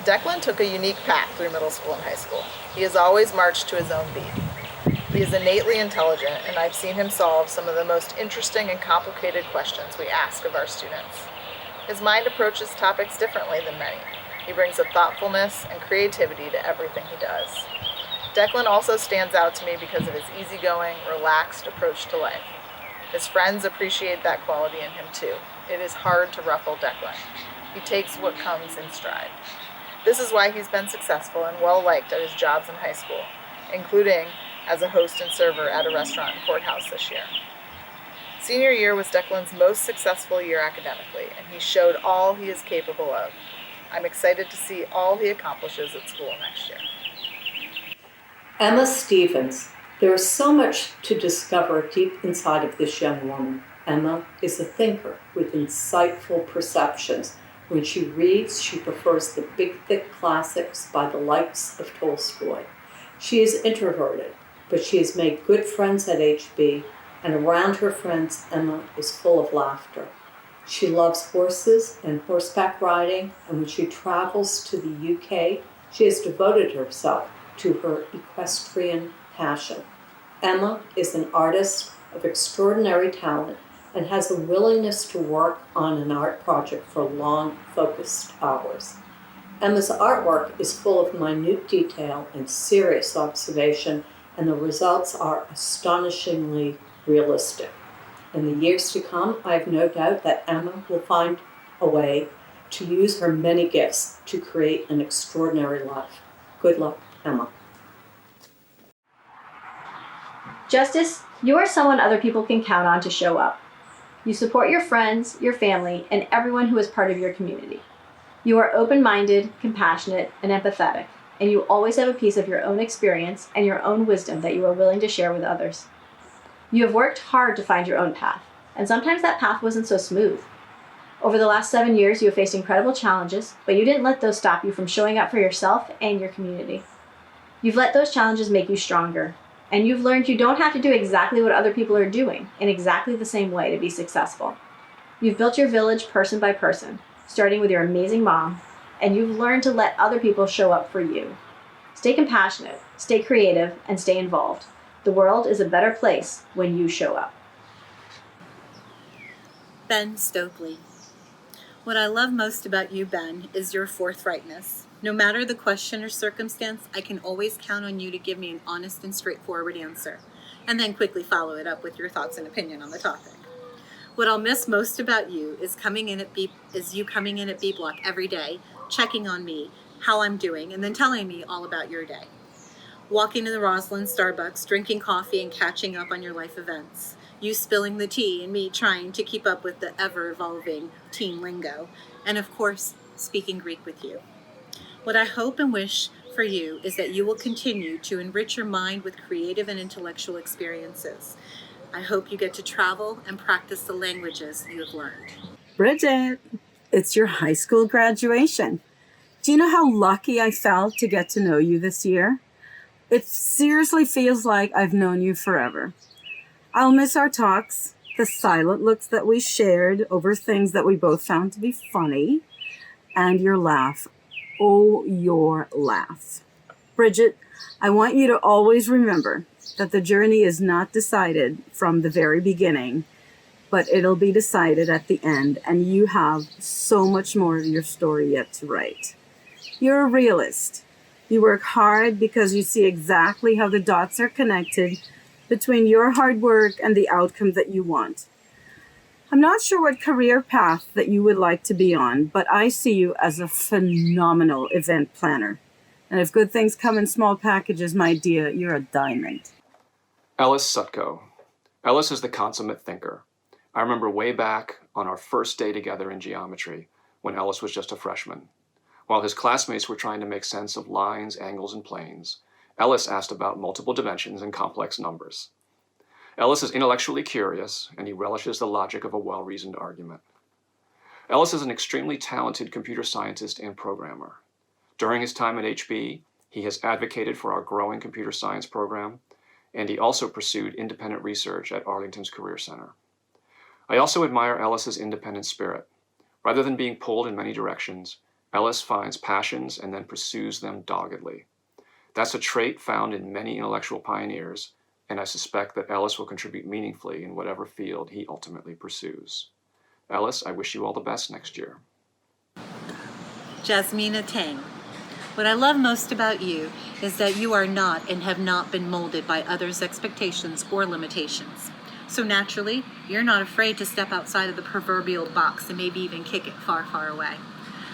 Declan took a unique path through middle school and high school. He has always marched to his own beat. He is innately intelligent, and I've seen him solve some of the most interesting and complicated questions we ask of our students. His mind approaches topics differently than many. He brings a thoughtfulness and creativity to everything he does. Declan also stands out to me because of his easygoing, relaxed approach to life. His friends appreciate that quality in him too. It is hard to ruffle Declan. He takes what comes in stride. This is why he's been successful and well-liked at his jobs in high school, including as a host and server at a restaurant in Courthouse this year. Senior year was Declan's most successful year academically, and he showed all he is capable of. I'm excited to see all he accomplishes at school next year. Emma Stevens. There is so much to discover deep inside of this young woman. Emma is a thinker with insightful perceptions, When she reads, she prefers the big, thick classics by the likes of Tolstoy. She is introverted, but she has made good friends at HB, and around her friends, Emma is full of laughter. She loves horses and horseback riding, and when she travels to the UK, she has devoted herself to her equestrian passion. Emma is an artist of extraordinary talent and has a willingness to work on an art project for long, focused hours. Emma's artwork is full of minute detail and serious observation, and the results are astonishingly realistic. In the years to come, I have no doubt that Emma will find a way to use her many gifts to create an extraordinary life. Good luck, Emma. Justice, you are someone other people can count on to show up. You support your friends, your family, and everyone who is part of your community. You are open-minded, compassionate, and empathetic, and you always have a piece of your own experience and your own wisdom that you are willing to share with others. You have worked hard to find your own path, and sometimes that path wasn't so smooth. Over the last 7 years, you have faced incredible challenges, but you didn't let those stop you from showing up for yourself and your community. You've let those challenges make you stronger, and you've learned you don't have to do exactly what other people are doing in exactly the same way to be successful. You've built your village person by person, starting with your amazing mom, and you've learned to let other people show up for you. Stay compassionate, stay creative, and stay involved. The world is a better place when you show up. Ben Stokely. What I love most about you, Ben, is your forthrightness. No matter the question or circumstance, I can always count on you to give me an honest and straightforward answer, and then quickly follow it up with your thoughts and opinion on the topic. What I'll miss most about you is you coming in at B Block every day, checking on me, how I'm doing, and then telling me all about your day. Walking in the Roslyn Starbucks, drinking coffee, and catching up on your life events. You spilling the tea and me trying to keep up with the ever-evolving teen lingo. And of course, speaking Greek with you. What I hope and wish for you is that you will continue to enrich your mind with creative and intellectual experiences. I hope you get to travel and practice the languages you have learned. Bridget, it's your high school graduation. Do you know how lucky I felt to get to know you this year? It seriously feels like I've known you forever. I'll miss our talks, the silent looks that we shared over things that we both found to be funny, and your laugh. Oh, your laugh. Bridget, I want you to always remember that the journey is not decided from the very beginning, but it'll be decided at the end, and you have so much more of your story yet to write. You're a realist. You work hard because you see exactly how the dots are connected between your hard work and the outcome that you want. I'm not sure what career path that you would like to be on, but I see you as a phenomenal event planner. And if good things come in small packages, my dear, you're a diamond. Ellis Sutko. Ellis is the consummate thinker. I remember way back on our first day together in geometry when Ellis was just a freshman. While his classmates were trying to make sense of lines, angles, and planes, Ellis asked about multiple dimensions and complex numbers. Ellis is intellectually curious, and he relishes the logic of a well-reasoned argument. Ellis is an extremely talented computer scientist and programmer. During his time at HB, he has advocated for our growing computer science program, and he also pursued independent research at Arlington's Career Center. I also admire Ellis's independent spirit. Rather than being pulled in many directions, Ellis finds passions and then pursues them doggedly. That's a trait found in many intellectual pioneers, and I suspect that Ellis will contribute meaningfully in whatever field he ultimately pursues. Ellis, I wish you all the best next year. Jasmina Tang. What I love most about you is that you are not and have not been molded by others' expectations or limitations. So naturally, you're not afraid to step outside of the proverbial box and maybe even kick it far, far away.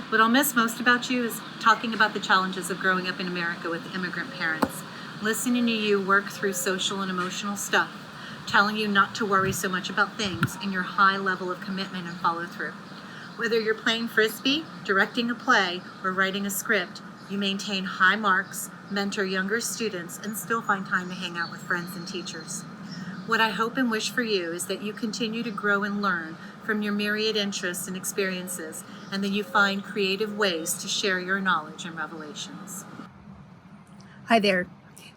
What I'll miss most about you is talking about the challenges of growing up in America with immigrant parents, listening to you work through social and emotional stuff, telling you not to worry so much about things, and your high level of commitment and follow-through. Whether you're playing frisbee, directing a play, or writing a script, you maintain high marks, mentor younger students, and still find time to hang out with friends and teachers. What I hope and wish for you is that you continue to grow and learn from your myriad interests and experiences, and that you find creative ways to share your knowledge and revelations. Hi there.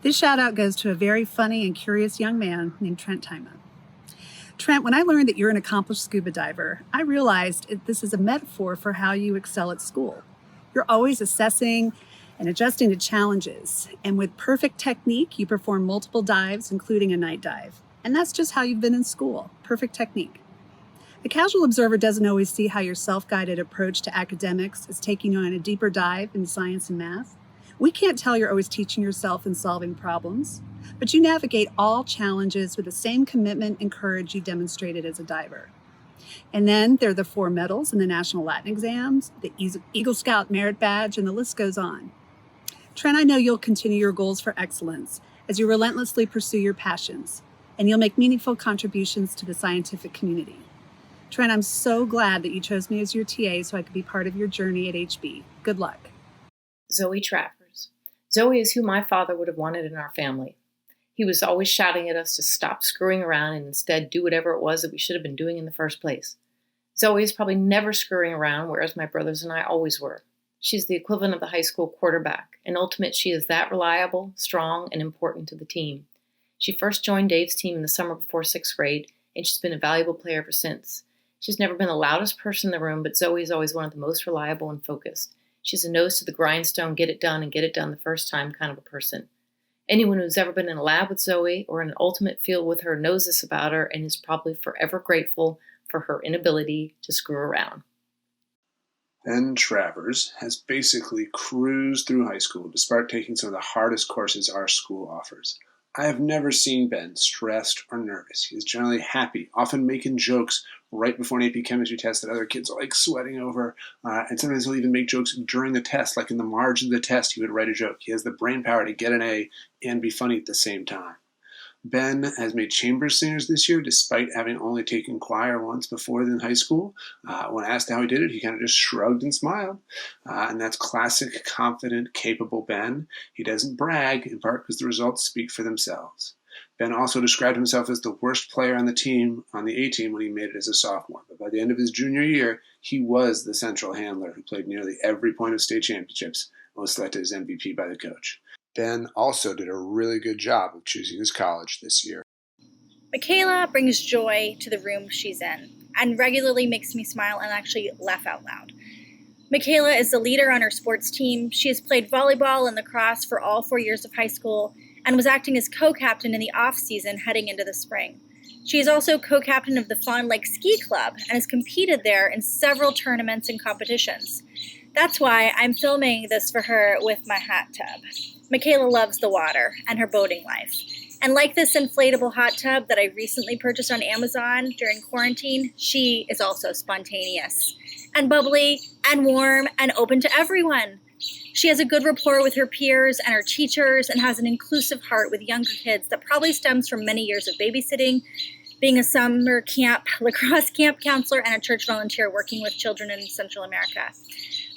This shout out goes to a very funny and curious young man named Trent Tyma. Trent, when I learned that you're an accomplished scuba diver, I realized this is a metaphor for how you excel at school. You're always assessing and adjusting to challenges, and with perfect technique, you perform multiple dives, including a night dive. And that's just how you've been in school, perfect technique. The casual observer doesn't always see how your self-guided approach to academics is taking you on a deeper dive in science and math. We can't tell you're always teaching yourself and solving problems, but you navigate all challenges with the same commitment and courage you demonstrated as a diver. And then there are the 4 medals in the National Latin exams, the Eagle Scout Merit Badge, and the list goes on. Trent, I know you'll continue your goals for excellence as you relentlessly pursue your passions, and you'll make meaningful contributions to the scientific community. Trent, I'm so glad that you chose me as your TA so I could be part of your journey at HB. Good luck. Zoe Travers. Zoe is who my father would have wanted in our family. He was always shouting at us to stop screwing around and instead do whatever it was that we should have been doing in the first place. Zoe is probably never screwing around, whereas my brothers and I always were. She's the equivalent of the high school quarterback. In ultimate, she is that reliable, strong, and important to the team. She first joined Dave's team in the summer before 6th grade, and she's been a valuable player ever since. She's never been the loudest person in the room, but Zoe is always one of the most reliable and focused. She's a nose to the grindstone, get it done and get it done the first time kind of a person. Anyone who's ever been in a lab with Zoe or in an ultimate field with her knows this about her and is probably forever grateful for her inability to screw around. Ben Travers has basically cruised through high school despite taking some of the hardest courses our school offers. I have never seen Ben stressed or nervous. He is generally happy, often making jokes right before an AP chemistry test that other kids are like sweating over. And sometimes he'll even make jokes during the test, like in the margin of the test, he would write a joke. He has the brain power to get an A and be funny at the same time. Ben has made Chambers Singers this year, despite having only taken choir once before in high school. When asked how he did it, he kind of just shrugged and smiled. And that's classic, confident, capable Ben. He doesn't brag, in part because the results speak for themselves. Ben also described himself as the worst player on the team, on the A-team, when he made it as a sophomore. But by the end of his junior year, he was the central handler who played nearly every point of state championships and was selected as MVP by the coach. Ben also did a really good job of choosing his college this year. Michaela brings joy to the room she's in and regularly makes me smile and actually laugh out loud. Michaela is the leader on her sports team. She has played volleyball and lacrosse for all 4 years of high school and was acting as co-captain in the off-season heading into the spring. She is also co-captain of the Fawn Lake Ski Club and has competed there in several tournaments and competitions. That's why I'm filming this for her with my hot tub. Michaela loves the water and her boating life. And like this inflatable hot tub that I recently purchased on Amazon during quarantine, she is also spontaneous and bubbly and warm and open to everyone. She has a good rapport with her peers and her teachers and has an inclusive heart with younger kids that probably stems from many years of babysitting, being a summer camp, lacrosse camp counselor, and a church volunteer working with children in Central America.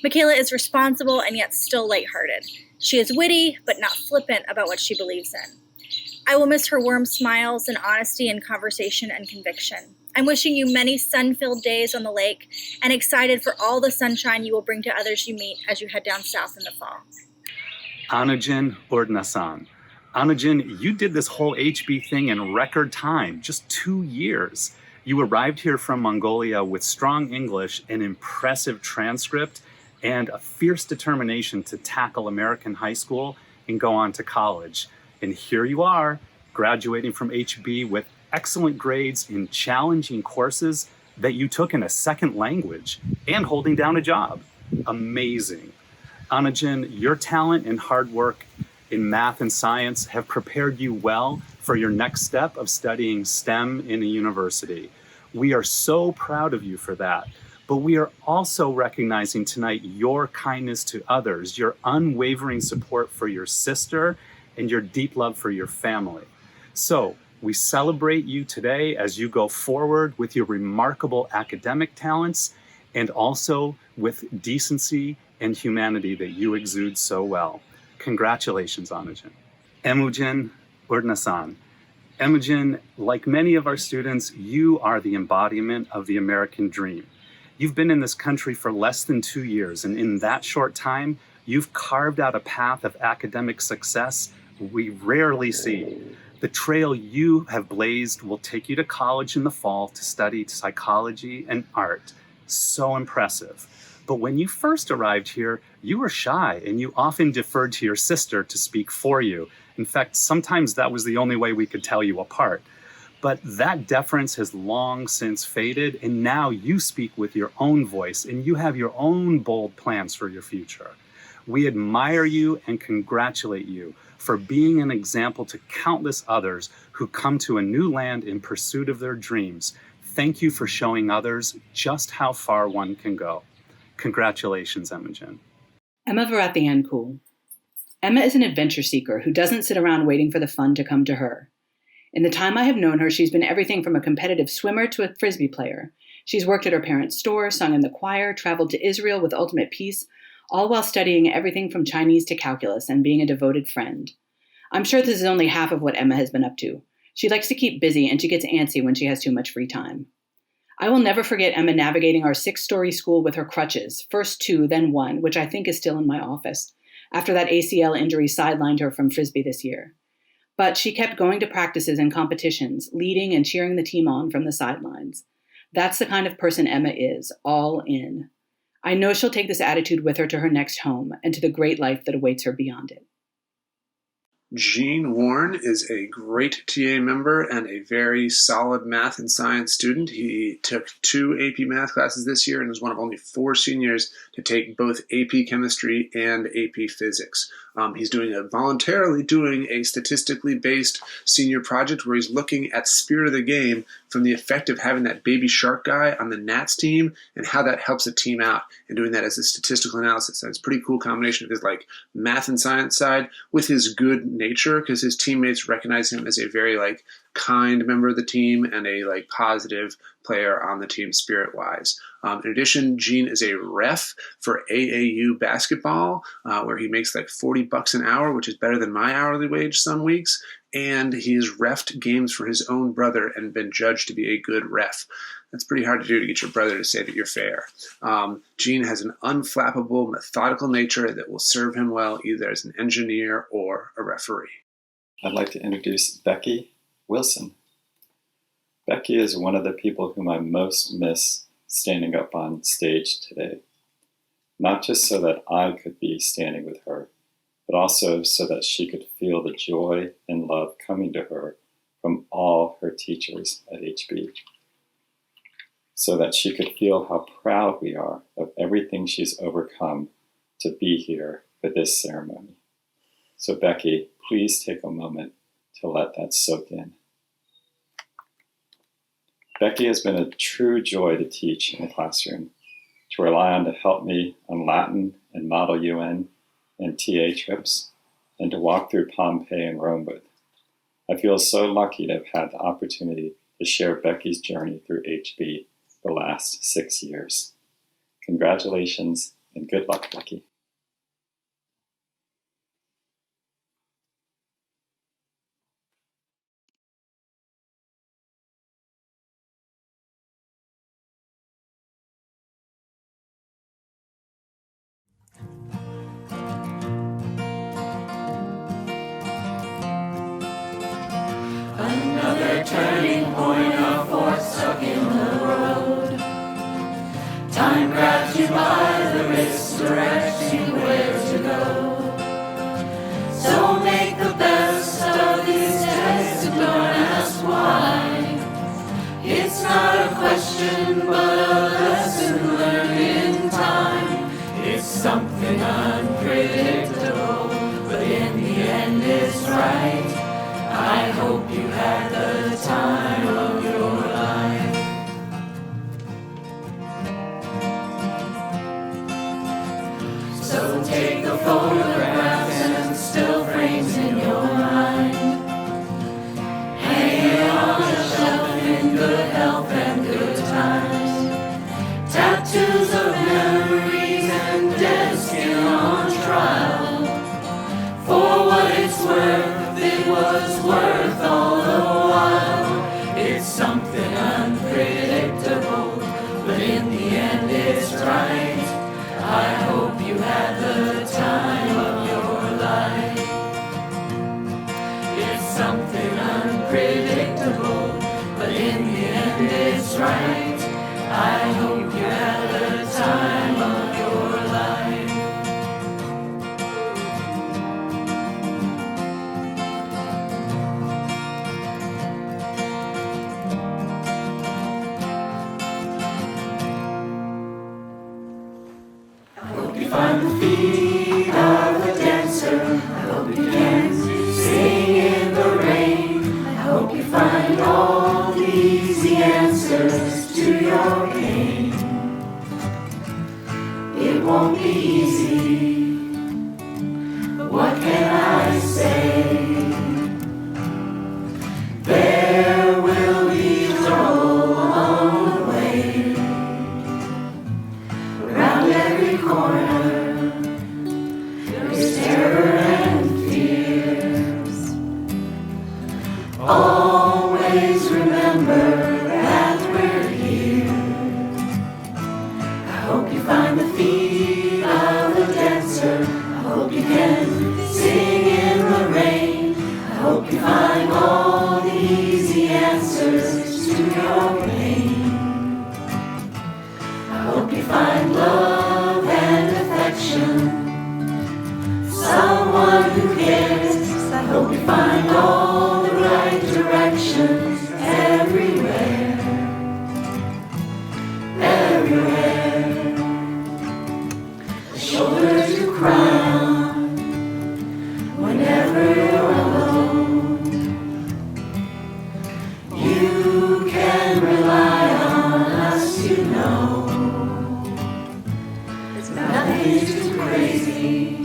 Michaela is responsible and yet still lighthearted. She is witty, but not flippant about what she believes in. I will miss her warm smiles and honesty in conversation and conviction. I'm wishing you many sun-filled days on the lake and excited for all the sunshine you will bring to others you meet as you head down south in the fall. Anujin Ordnasan. Anujin, you did this whole HB thing in record time, just 2 years. You arrived here from Mongolia with strong English, an impressive transcript, and a fierce determination to tackle American high school and go on to college. And here you are, graduating from HB with excellent grades in challenging courses that you took in a second language and holding down a job. Amazing. Anujin, your talent and hard work in math and science have prepared you well for your next step of studying STEM in a university. We are so proud of you for that. But we are also recognizing tonight your kindness to others, your unwavering support for your sister, and your deep love for your family. So we celebrate you today as you go forward with your remarkable academic talents and also with decency and humanity that you exude so well. Congratulations, Anujin. Emujin Ordnasan. Imogen, like many of our students, you are the embodiment of the American dream. You've been in this country for less than 2 years, and in that short time, you've carved out a path of academic success we rarely see. The trail you have blazed will take you to college in the fall to study psychology and art. So impressive. But when you first arrived here, you were shy and you often deferred to your sister to speak for you. In fact, sometimes that was the only way we could tell you apart. But that deference has long since faded, and now you speak with your own voice and you have your own bold plans for your future. We admire you and congratulate you for being an example to countless others who come to a new land in pursuit of their dreams. Thank you for showing others just how far one can go. Congratulations, Imogen. Emma Varathian-Cool. Emma is an adventure seeker who doesn't sit around waiting for the fun to come to her. In the time I have known her, she's been everything from a competitive swimmer to a Frisbee player. She's worked at her parents' store, sung in the choir, traveled to Israel with Ultimate Peace, all while studying everything from Chinese to calculus and being a devoted friend. I'm sure this is only half of what Emma has been up to. She likes to keep busy and she gets antsy when she has too much free time. I will never forget Emma navigating our 6-story school with her crutches, first 2, then 1, which I think is still in my office, after that ACL injury sidelined her from Frisbee this year. But she kept going to practices and competitions, leading and cheering the team on from the sidelines. That's the kind of person Emma is, all in. I know she'll take this attitude with her to her next home and to the great life that awaits her beyond it. Gene Warren is a great TA member and a very solid math and science student. He took 2 AP math classes this year and is one of only 4 seniors to take both AP chemistry and AP physics. He's voluntarily doing a statistically based senior project where he's looking at spirit of the game from the effect of having that baby shark guy on the Nats team and how that helps the team out, and doing that as a statistical analysis. And it's a pretty cool combination of his math and science side with his good nature, because his teammates recognize him as a very kind member of the team and a positive player on the team spirit wise. In addition, Gene is a ref for AAU basketball, where he makes $40 an hour, which is better than my hourly wage some weeks. And he's reffed games for his own brother and been judged to be a good ref. That's pretty hard to do, to get your brother to say that you're fair. Gene has an unflappable, methodical nature that will serve him well either as an engineer or a referee. I'd like to introduce Becky Wilson. Becky is one of the people whom I most miss standing up on stage today. Not just so that I could be standing with her, but also so that she could feel the joy and love coming to her from all her teachers at HB. So that she could feel how proud we are of everything she's overcome to be here for this ceremony. So Becky, please take a moment to let that soak in. Becky has been a true joy to teach in the classroom, to rely on to help me on Latin and Model UN and TA trips, and to walk through Pompeii and Rome with. I feel so lucky to have had the opportunity to share Becky's journey through HB the last 6 years. Congratulations and good luck, Becky. Another turning point, a fork stuck in the road. Time grabs you by the wrist, directs you where to go. So make the best of these days and don't ask why. It's not a question, but a lesson learned in time. It's something unpredictable, but in the end it's right. I hope you had the time of your life. So take the photographs and still frames in your mind. Hang it on a shelf in good health and good times. Tattoos of memories and dead skin on trial. For what it's worth, it was worth all the while. It's something unpredictable, but in the end it's right. I hope you had the time of your life. It's something unpredictable, but in the end it's right. I hope you had the time of your life. I hope you find the feet of a dancer. I hope you can sing in the rain. I hope you find all the easy answers to your pain. It won't be easy, but what can I say? There will be trouble along the way. Around every corner, there's terror and fears. Always remember that we're here. I hope you find the feet of a dancer. I hope you can sing in the rain. I hope you find all the easy answers to your pain. I hope you find love and affection, someone who cares. I hope you find all the right directions everywhere, everywhere. A shoulder to cry on whenever you're alone. You can rely on us, you know. It's nothing too crazy,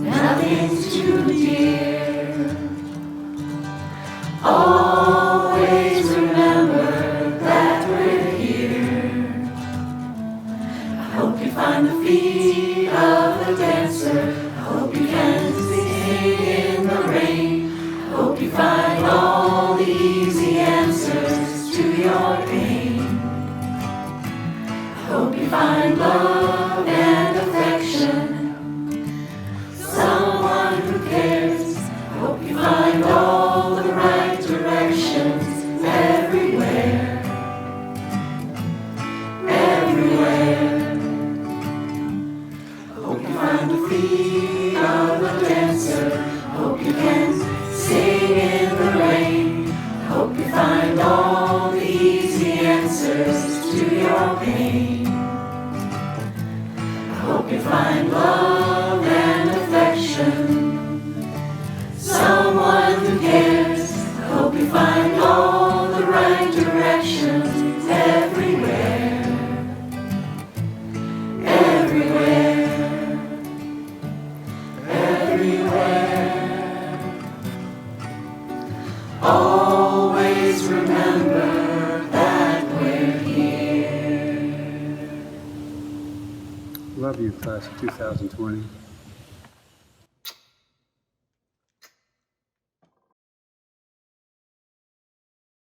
nothing too dear. Always remember that we're here. I hope you find the feet of a dancer. I hope you can sing in the rain. I hope you find all the easy answers to your pain. I hope you find love and affection, someone who cares. I hope you find all the right directions everywhere, everywhere. I hope you find the feet of a dancer. I hope you can sing in the rain. I hope you find all the easy answers to your pain. I hope you find love and affection, someone who cares. I hope you find all the right directions everywhere, everywhere, everywhere. Always remember that we're here. Love you, class of 2020.